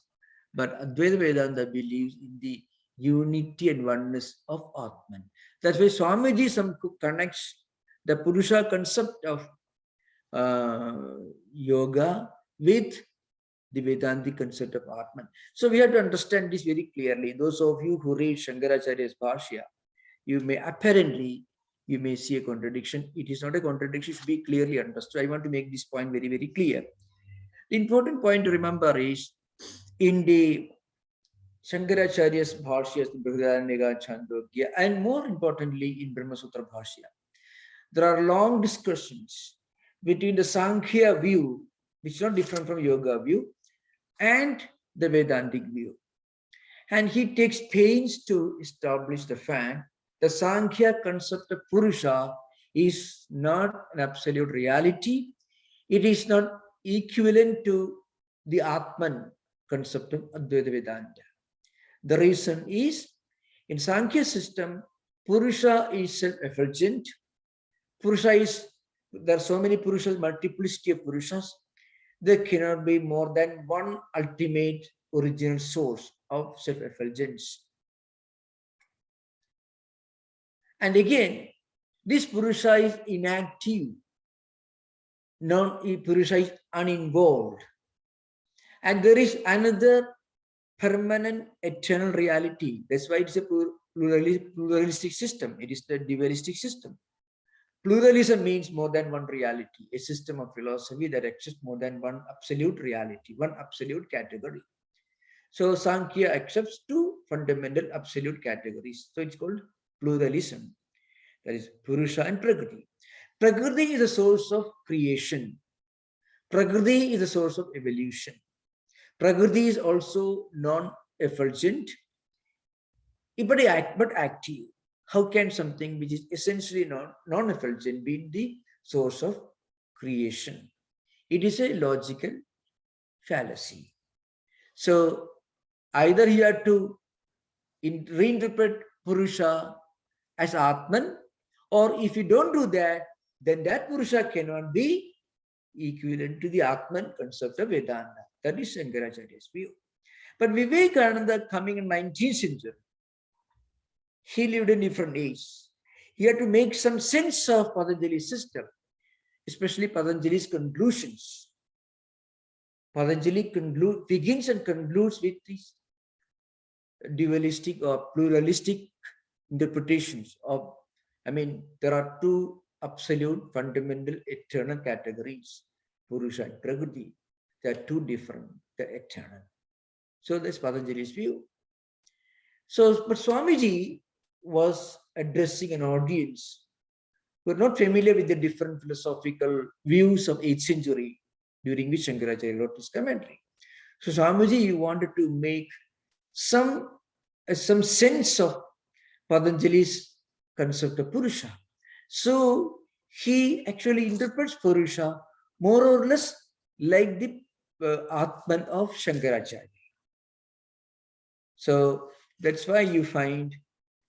but Advaita Vedanta believes in the unity and oneness of Atman. That's why Swamiji connects the Purusha concept of yoga with the Vedantic concept of Atman. So we have to understand this very clearly. Those of you who read Shankaracharya's Bhashya, you may see a contradiction. It is not a contradiction, it should be clearly understood. I want to make this point very, very clear. The important point to remember is, in the Shankaracharya's Bhashya, Brihadaranyaka Chandogya, and more importantly in Brahma Sutra Bhashya, there are long discussions between the Sankhya view, which is not different from yoga view, and the Vedantic view. And he takes pains to establish the fact the Sankhya concept of Purusha is not an absolute reality. It is not equivalent to the Atman concept of Advaita Vedanta. The reason is, in Sankhya system, Purusha is self-effulgent. Purusha is, there are so many Purushas, multiplicity of Purushas. There cannot be more than one ultimate original source of self-effulgence. And again, this Purusha is inactive. Purusha is uninvolved. And there is another permanent, eternal reality. That's why it's a pluralistic system. It is the dualistic system. Pluralism means more than one reality, a system of philosophy that accepts more than one absolute reality, one absolute category. So Sankhya accepts two fundamental absolute categories. So it's called pluralism. That is Purusha and Prakriti. Prakriti is a source of creation. Prakriti is a source of evolution. Prakriti is also non-effulgent, but active. How can something which is essentially non-effulgent be the source of creation? It is a logical fallacy. So either you have to reinterpret Purusha as Atman, or if you don't do that, then that Purusha cannot be equivalent to the Atman concept of Vedanta. That is Shankaracharya's view. But Vivekananda, coming in 19th century, he lived in different age. He had to make some sense of Patanjali's system, especially Patanjali's conclusions. Patanjali begins and concludes with these dualistic or pluralistic interpretations of, there are two absolute, fundamental, eternal categories, Purusha and Prakriti. They are two different, they're eternal. So that's Patanjali's view. So, but Swamiji was addressing an audience who are not familiar with the different philosophical views of 8th century, during which Shankaracharya wrote his commentary. So Swamiji wanted to make some sense of Patanjali's concept of Purusha. So he actually interprets Purusha more or less like the Atman of Shankaracharya. So that's why you find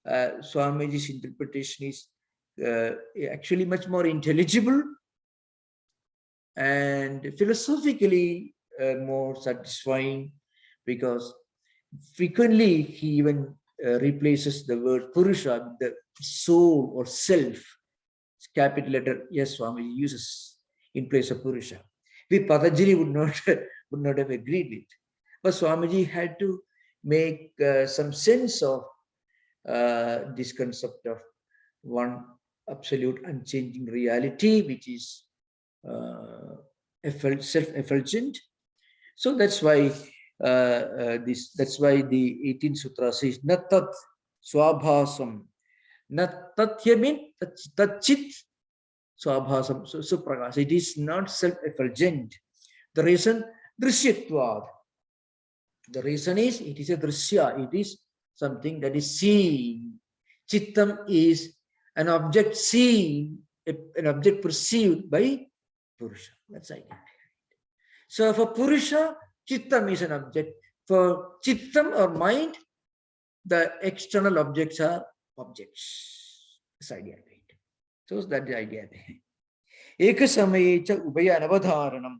Swamiji's interpretation is actually much more intelligible and philosophically more satisfying, because frequently he even replaces the word Purusha with the soul or self. Capital letter yes, Swamiji uses in place of Purusha. We Patanjali would not have agreed with, but Swamiji had to make some sense of this concept of one absolute unchanging reality, which is self-effulgent. So that's why that's why the 18th sutra says natat swabhasam. Natatya means tachit swabhasam, so prakas. It is not self-effulgent. The reason drishyatvad. The reason is it is a drishya. It is something that is seen. Chittam is an object seen, an object perceived by Purusha. That's idea. So for Purusha, Chittam is an object. For Chittam or mind, the external objects are objects. That's idea. So that's the idea. Ekasamaye cha ubaya anavadharanam.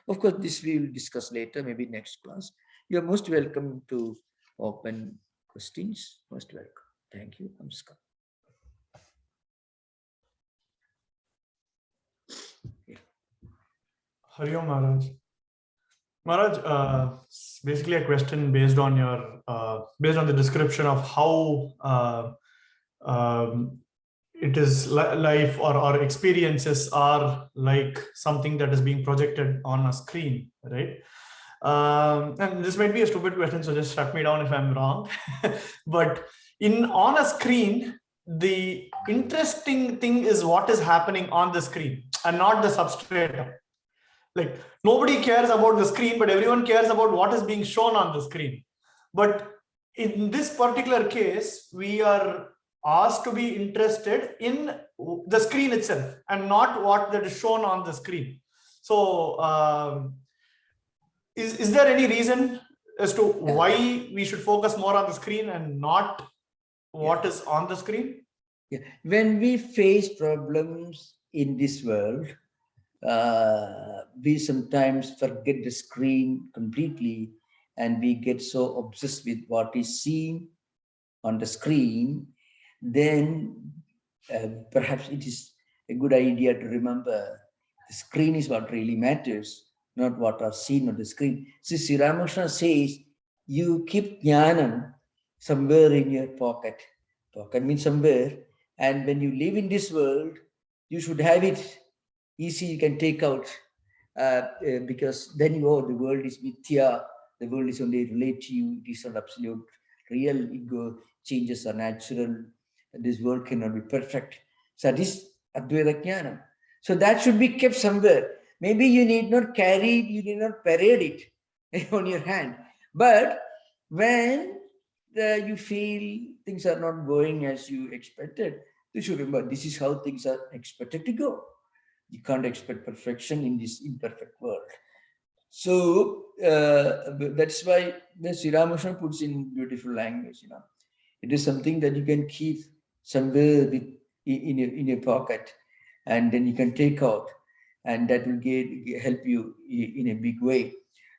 Of course, this we will discuss later, maybe next class. You are most welcome to open questions. Most welcome. Thank you. Namaskar. Hari Om Maharaj. Maharaj, basically a question based on your based on the description of how it is life or experiences are like something that is being projected on a screen, right? And this might be a stupid question, so just shut me down if I'm wrong. But on a screen, the interesting thing is what is happening on the screen and not the substrate. Like nobody cares about the screen, but everyone cares about what is being shown on the screen. But in this particular case, we are asked to be interested in the screen itself and not what that is shown on the screen. So is there any reason as to why we should focus more on the screen and not what is on the screen? Yeah. When we face problems in this world, we sometimes forget the screen completely, and we get so obsessed with what is seen on the screen. Then perhaps it is a good idea to remember the screen is what really matters, not what are seen on the screen. See, Sri Ramakrishna says, you keep jnanam somewhere in your pocket. Pocket means somewhere. And when you live in this world, you should have it easy, you can take out, because then you know the world is mithya, the world is only relative, it is not absolute real, ego changes are natural, this world cannot be perfect. So that is Advaita Jnana. So that should be kept somewhere. Maybe you need not carry it, you need not parade it, on your hand. But when you feel things are not going as you expected, you should remember this is how things are expected to go. You can't expect perfection in this imperfect world. So that's why the Sri Ramakrishna puts in beautiful language. It is something that you can keep somewhere in your pocket, and then you can take out, and that will help you in a big way.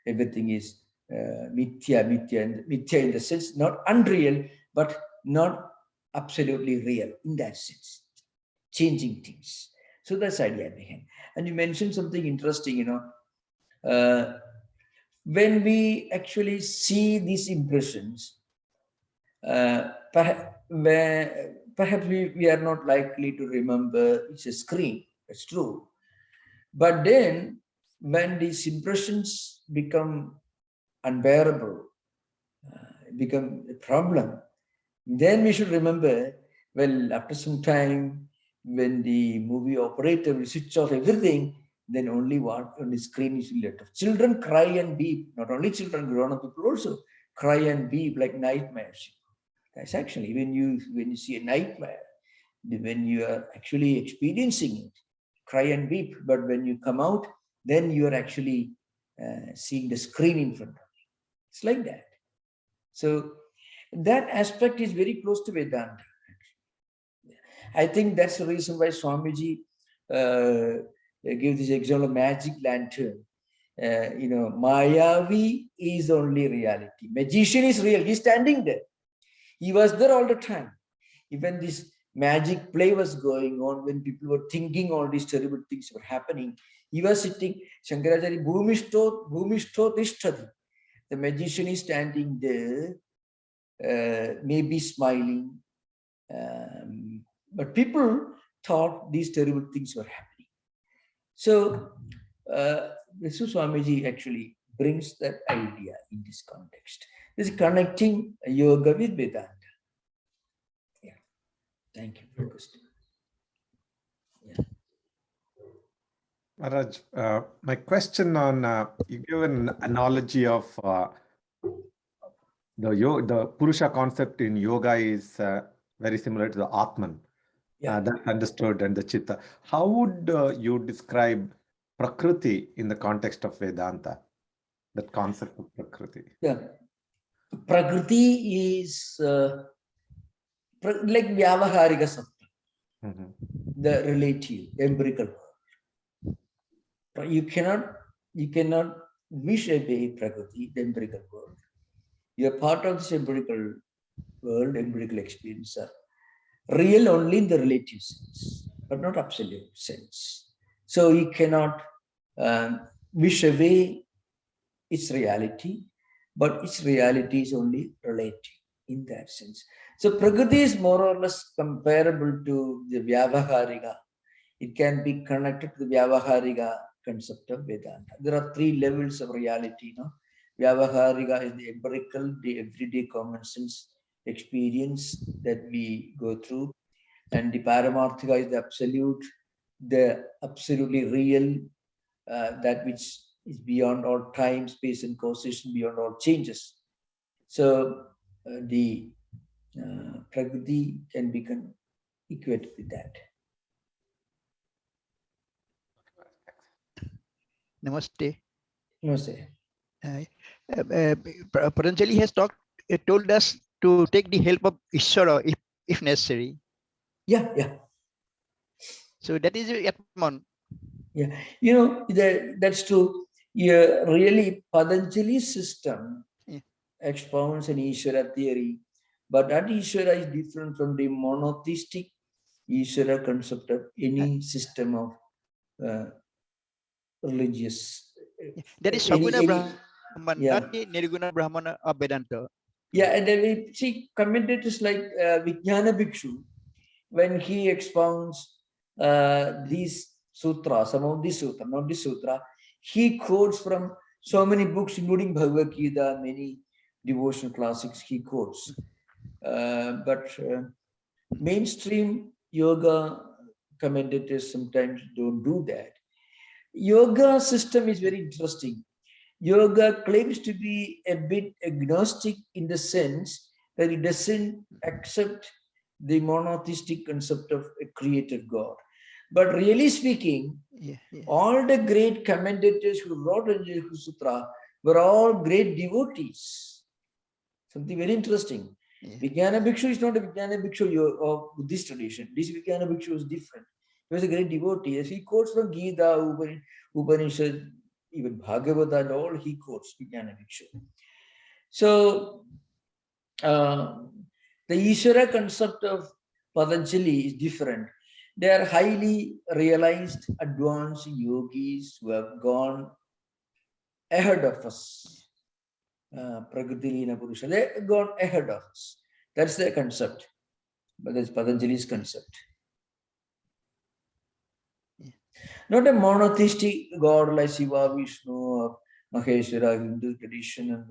Everything is mithya in the sense, not unreal, but not absolutely real in that sense, changing things. So that's the idea behind. And you mentioned something interesting, when we actually see these impressions, perhaps we are not likely to remember it's a screen. That's true. But then when these impressions become unbearable, become a problem, then we should remember, well, after some time, when the movie operator will switch off everything, then only what on the screen is left. Children cry and weep. Not only children, grown-up people also cry and weep like nightmares. That's actually when you see a nightmare, when you are actually experiencing it, cry and weep. But when you come out, then you are actually seeing the screen in front of you. It's like that. So that aspect is very close to Vedanta. I think that's the reason why Swamiji gave this example of magic lantern. Mayavi is only reality. Magician is real. He's standing there. He was there all the time. Even this magic play was going on, when people were thinking all these terrible things were happening, he was sitting. Shankaracharya, bhumishto tishtati. The magician is standing there, maybe smiling. But people thought these terrible things were happening. So, Swamiji actually brings that idea in this context. This is connecting yoga with Vedanta. Yeah. Thank you for the question. Yeah. Maharaj, my question on, you give an analogy of the Purusha concept in yoga is very similar to the Atman. Yeah. That's understood, and the Chitta. How would you describe Prakriti in the context of Vedanta? That concept of Prakriti. Yeah. Prakriti is like Vyavaharika Sattva, the relative, empirical world. You cannot wish away Prakriti, the empirical world. You are part of this empirical world, empirical experience, real only in the relative sense, but not absolute sense. So you cannot wish away its reality, but its reality is only relative in that sense. So Prakriti is more or less comparable to the Vyavaharika. It can be connected to the Vyavaharika concept of Vedanta. There are three levels of reality. Vyavaharika is the empirical, the everyday common sense experience that we go through. And the Paramarthika is the absolutely real, that which is beyond all time, space, and causation, beyond all changes. So the Prakriti can be equated with that. Namaste. Namaste. Patanjali has told us to take the help of Ishvara if necessary. Yeah. So that is Atman. Yeah, that's true. Yeah, really, Patanjali's system expounds an Ishvara theory, but that Ishvara is different from the monotheistic Ishvara concept of any system of religious. That is Saguna Brahman, not the Nirguna Brahmana of Vedanta. Yeah, and then we see commentators like Vijnana Bhikshu, when he expounds these sutras, some of these sutras, not this sutra, he quotes from so many books, including Bhagavad Gita, many devotional classics he quotes. But mainstream yoga commentators sometimes don't do that. Yoga system is very interesting. Yoga claims to be a bit agnostic in the sense that it doesn't accept the monotheistic concept of a created God. But really speaking, all the great commentators who wrote the Sutra were all great devotees. Something very interesting. Vijnana Bhikshu is not a Vijnana Bhikshu of Buddhist tradition. This Vijnana Bhikshu is different. He was a great devotee. As he quotes from Gita, Upanishad, even Bhagavata and all, he quotes Vijnana Bhikshu. So, the Ishvara concept of Patanjali is different. They are highly realized, advanced yogis who have gone ahead of us. Prakriti Lina Purusha, they have gone ahead of us. That's their concept. But that's Patanjali's concept. Not a monotheistic God like Shiva, Vishnu, or Maheshwara, Hindu tradition, and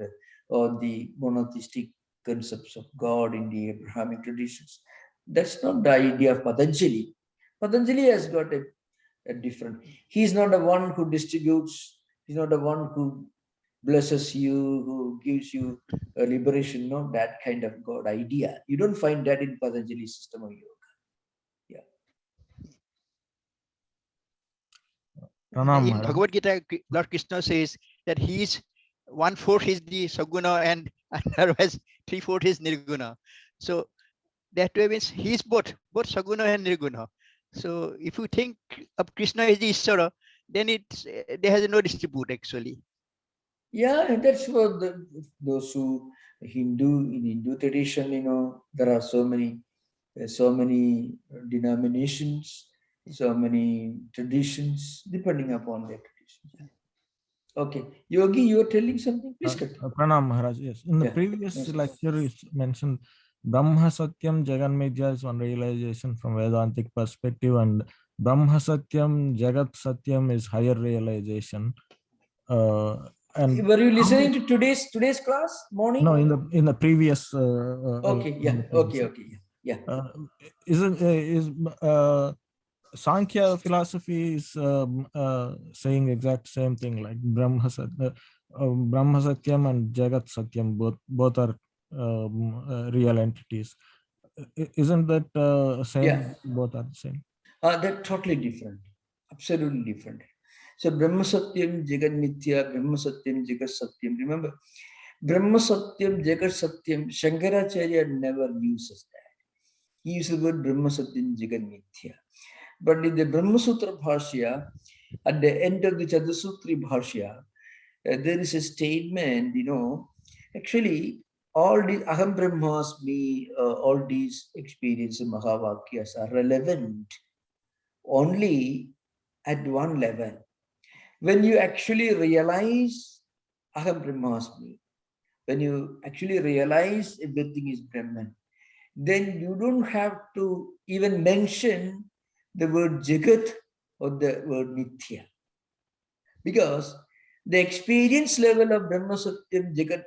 or the monotheistic concepts of God in the Abrahamic traditions. That's not the idea of Patanjali. Patanjali has got a different. He's not the one who distributes. He's not the one who blesses you, who gives you a liberation. No, that kind of God idea. You don't find that in Patanjali's system of yoga. In Bhagavad Gita, Lord Krishna says that he is 1/4 is the Saguna and otherwise 3/4 is Nirguna. So that way means he is both Saguna and Nirguna. So if you think of Krishna as the Ishvara, then there has no dispute actually. Yeah, and that's what those who in Hindu tradition, there are so many denominations, so many traditions, depending upon their traditions. Okay, Yogi, you are telling something? Please continue. Pranam Maharaj, yes. In the previous lecture, you mentioned Brahma Satyam Jagan Midya is one realization from Vedantic perspective, and Brahma Satyam Jagat Satyam is higher realization. And were you listening to today's class morning? No, in the previous. Okay, yeah, okay, yeah. Is Sankhya philosophy is saying exact same thing, like Brahma Satyam and Jagat Satyam both are real entities. Isn't that same? Yeah. Both are the same. They're totally different, absolutely different. So Brahma Satyam, Jagat Mithya, Brahma Satyam, Jagat Satyam. Remember, Brahma Satyam, Jagat Satyam, Shankaracharya never uses that. He uses the word Brahma Satyam, Jagat Mithya. But in the Brahma Sutra Bhashya, at the end of the Chatursutri Bhashya, there is a statement, actually, all these Aham Brahmasmi, all these experiences, Mahavakyas are relevant only at one level. When you actually realize Aham Brahmasmi, when you actually realize everything is Brahman, then you don't have to even mention the word Jagat or the word Mithya. Because the experience level of Brahma Satyam Jagat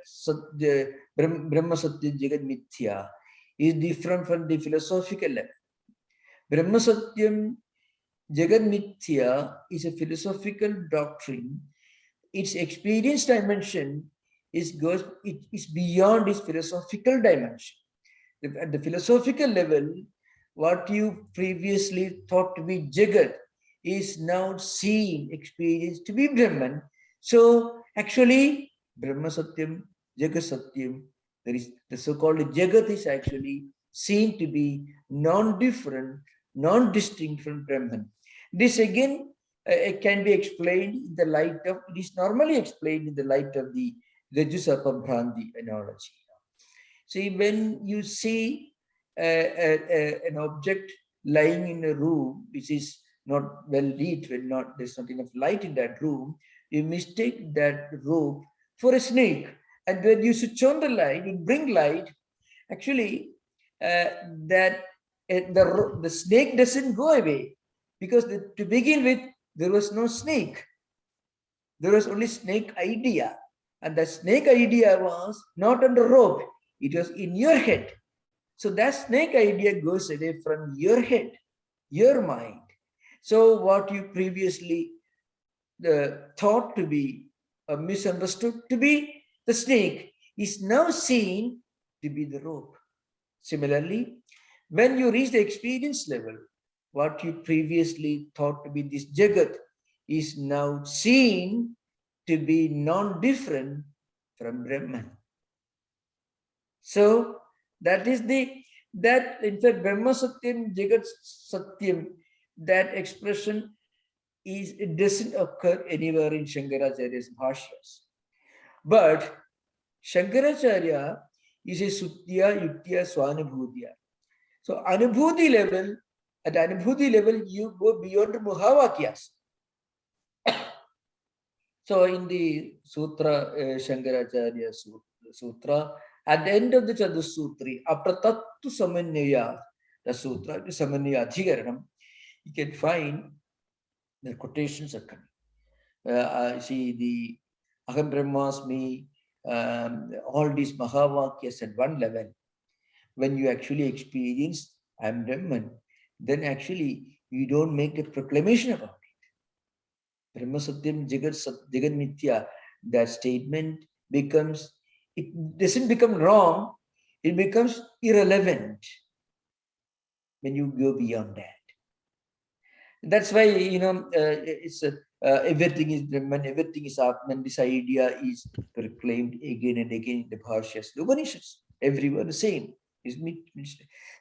Mithya is different from the philosophical level. Brahma Satyam Jagat Mithya is a philosophical doctrine. Its experience dimension is beyond its philosophical dimension. At the philosophical level, what you previously thought to be Jagat is now seen, experienced to be Brahman. So actually, Brahma Satyam, Jagat Satyam, there is the so-called Jagat is actually seen to be non-different, non-distinct from Brahman. This again can be explained in the light of, it is normally explained in the light of the Rajusapa Bhranti analogy. See, when you see an object lying in a room which is not well lit, there's not enough light in that room, you mistake that rope for a snake. And when you switch on the light, you bring light, actually the snake doesn't go away, because to begin with, there was no snake. There was only snake idea. And the snake idea was not on the rope, it was in your head. So that snake idea goes away from your head, your mind. So what you previously thought to be misunderstood to be the snake is now seen to be the rope. Similarly, when you reach the experience level, what you previously thought to be this Jagat is now seen to be non-different from Brahman. So that is that in fact Brahma Satyam, Jagat Satyam, that expression it doesn't occur anywhere in Shankaracharya's bhashyas. But Shankaracharya is a Sutya, Yutya, Swanubhutya. So Anubhuti level, at Anubhuti level, you go beyond Muhavakyas. So in the Sutra, Shankaracharya Sutra, at the end of the Chatussutri, after Tattu Samanyaya, the Sutra, the Samanyaya Adhikaranam, you can find the quotations are coming. See the Aham Brahmasmi, all these Mahavakyas at one level. When you actually experience I am Brahman, then actually you don't make a proclamation about it. Brahma Satyam Jagat Mithya, that statement becomes, it doesn't become wrong, it becomes irrelevant when you go beyond that. That's why, it's everything is Brahman, everything is Atman. This idea is proclaimed again and again in the Bhashyas, the Upanishads, everyone the same.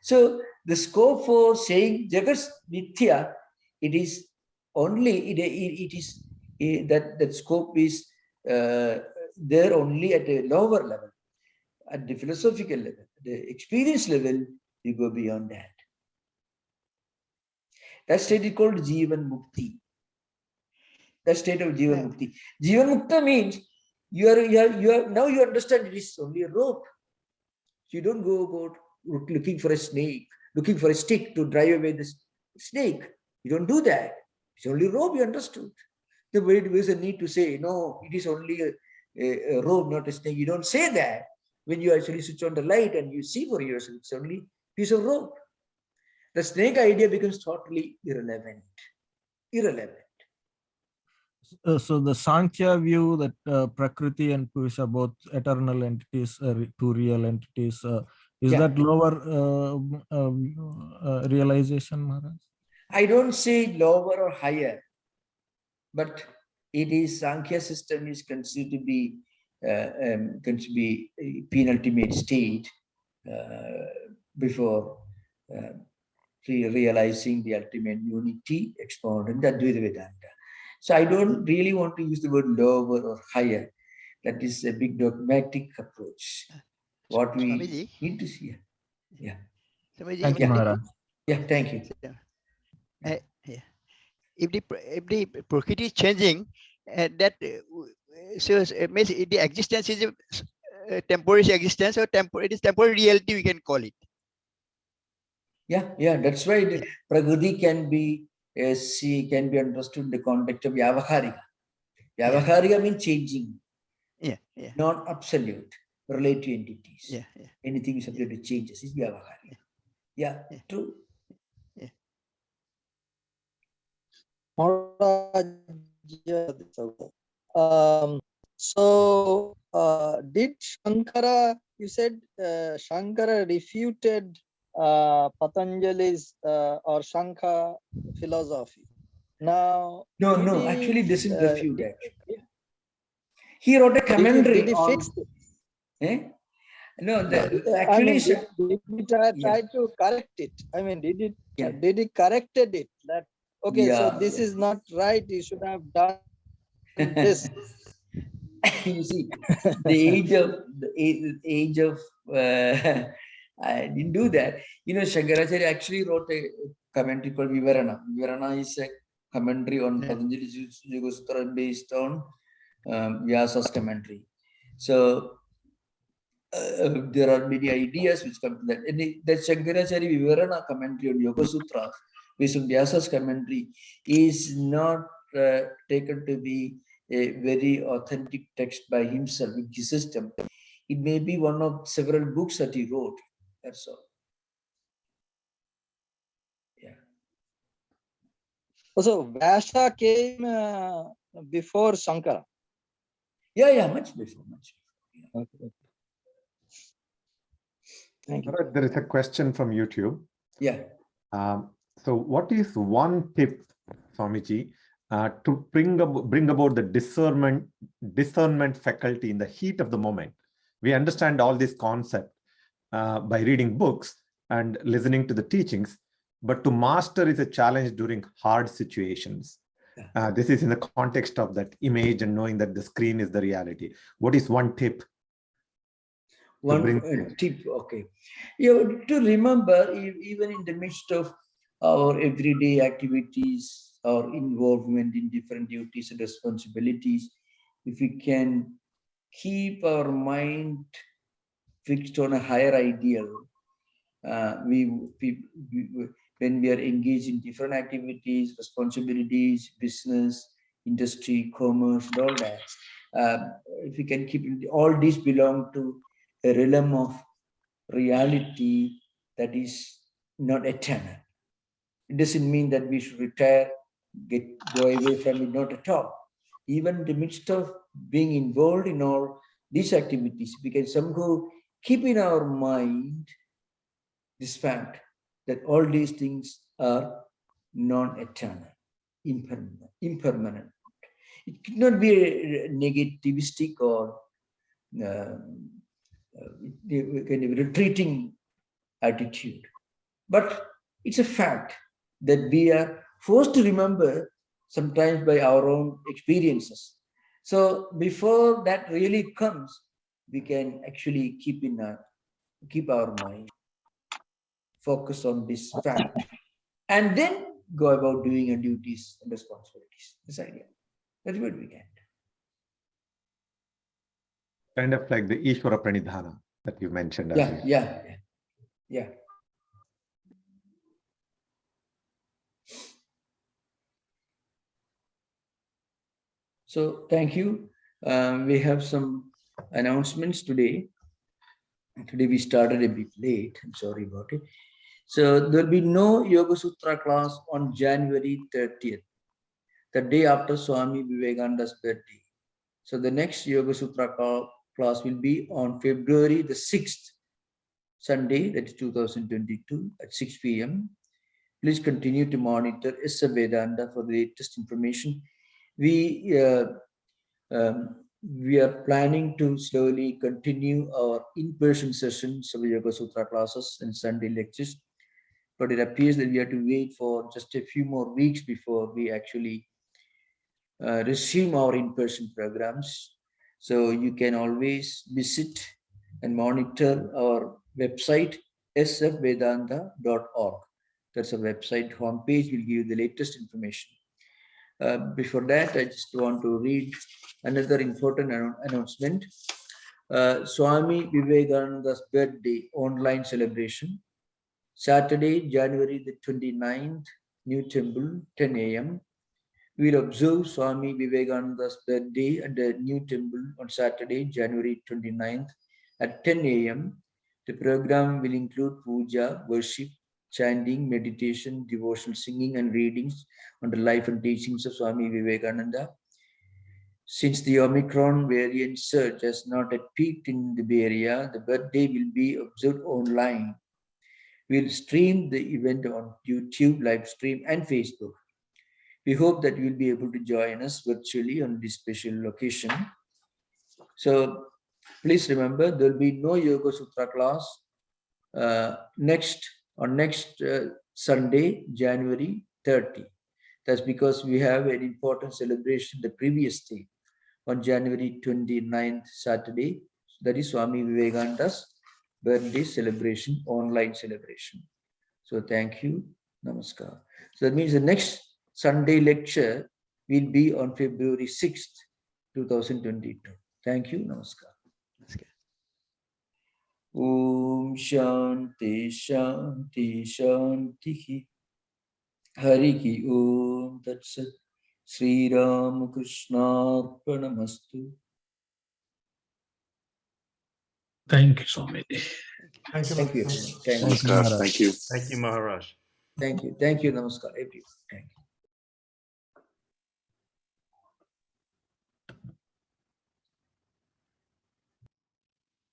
So the scope for saying Jagat Mithya, it is only, it is that scope is there only at a lower level. At the philosophical level, the experience level, you go beyond that. That state is called Jivan Mukti. That state of Jivan Mukti. Jivan Mukta means you are now you understand it is only a rope. You don't go about looking for a snake, looking for a stick to drive away the snake. You don't do that. It's only a rope, you understood. The way there is a need to say, no, it is only a rope, not a snake. You don't say that. When you actually switch on the light and you see for yourself, it's only a piece of rope. The snake idea becomes totally irrelevant. So the Sankhya view that Prakriti and Purusha, both eternal entities, two real entities, is that lower realization, Maharaj? I don't say lower or higher, but it is Sankhya system is considered to be penultimate state before realizing the ultimate unity expounded in Advaita Vedanta. So I don't really want to use the word lower or higher. That is a big dogmatic approach. What we Swamiji? need to see. Yeah. Swamiji, Thank you, Maharaj. Yeah, thank you. If the Prakriti is changing, that shows means the existence is a temporary existence, or it is temporary reality, we can call it. Yeah, that's why the Prakriti can be understood in the context of Vyavaharika. Vyavaharika means changing. Not absolute, relative entities. Anything is subject to changes is Vyavaharika. Yeah, true. So did Shankara, you said Shankara refuted Patanjali's or Shankha philosophy. Now, no, actually doesn't refute actually. He wrote a commentary. Did he fix it? No, actually, did he try to correct it? I mean, did he corrected it? That okay, so this is not right. You should have done this. You see, the age of I didn't do that. Shankaracharya actually wrote a commentary called Vivarana. Vivarana is a commentary on Patanjali's Yoga Sutra based on Vyasa's commentary. So there are many ideas which come to that. And the Shankaracharya Vivarana commentary on Yoga Sutra based on Vyasa's commentary is not taken to be a very authentic text by himself with his system. It may be one of several books that he wrote. That's all. Yeah. So Vyasa came before Shankara. Yeah, much before, much before. Okay. Thank you. All right, there is a question from YouTube. Yeah. So what is one tip, Swamiji, to bring about the discernment faculty in the heat of the moment? We understand all this concept by reading books and listening to the teachings, but to master is a challenge during hard situations. This is in the context of that image and knowing that the screen is the reality. What is one tip? One tip, okay. To remember, even in the midst of our everyday activities, our involvement in different duties and responsibilities, if we can keep our mind fixed on a higher ideal, when we are engaged in different activities, responsibilities, business, industry, commerce, and all that, if we can keep all these belong to a realm of reality that is not eternal. It doesn't mean that we should retire, go away from it, not at all. Even in the midst of being involved in all these activities, we can somehow keep in our mind this fact that all these things are non-eternal, impermanent. It could not be a negativistic or kind of retreating attitude. But it's a fact that we are forced to remember sometimes by our own experiences. So before that really comes, we can actually keep our mind focused on this fact and then go about doing our duties and responsibilities. This idea. That's what we get. Kind of like the Ishvara Pranidhana that you mentioned earlier. Yeah. So thank you. We have some announcements today. Today we started a bit late. I'm sorry about it. So there'll be no Yoga Sutra class on January 30th, the day after Swami Vivekananda's birthday. So the next Yoga Sutra class will be on February the 6th, Sunday, that is 2022 at 6 p.m. Please continue to monitor SF Vedanta for the latest information. We are planning to slowly continue our in-person sessions of Yoga Sutra classes and Sunday lectures, but it appears that we have to wait for just a few more weeks before we actually resume our in-person programs. So you can always visit and monitor our website, sfvedanta.org. That's a website homepage, will give you the latest information. Before that, I just want to read another important announcement. Swami Vivekananda's birthday online celebration, Saturday, January the 29th, New Temple, 10 a.m. We will observe Swami Vivekananda's birthday at the New Temple on Saturday, January 29th at 10 a.m. The program will include puja, worship, chanting, meditation, devotional singing, and readings on the life and teachings of Swami Vivekananda. Since the Omicron variant surge has not yet peaked in the Bay Area, the birthday will be observed online. We'll stream the event on YouTube, live stream, and Facebook. We hope that you'll be able to join us virtually on this special occasion. So please remember, there'll be no Yoga Sutra class next Sunday, January 30. That's because we have an important celebration the previous day on January 29th, Saturday. That is Swami Vivekananda's birthday celebration, online celebration. So thank you. Namaskar. So that means the next Sunday lecture will be on February 6th, 2022. Thank you. Namaskar. Om Shanti Shanti Shanti Hari Ki Om Tat Sat Sri Ramakrishna Arpanamastu. Thank you, Swami. Thank you. Thank you. Namaskar. Thank you. Thank you, Maharaj. Thank you. Thank you. Namaskar, everyone. Thank you.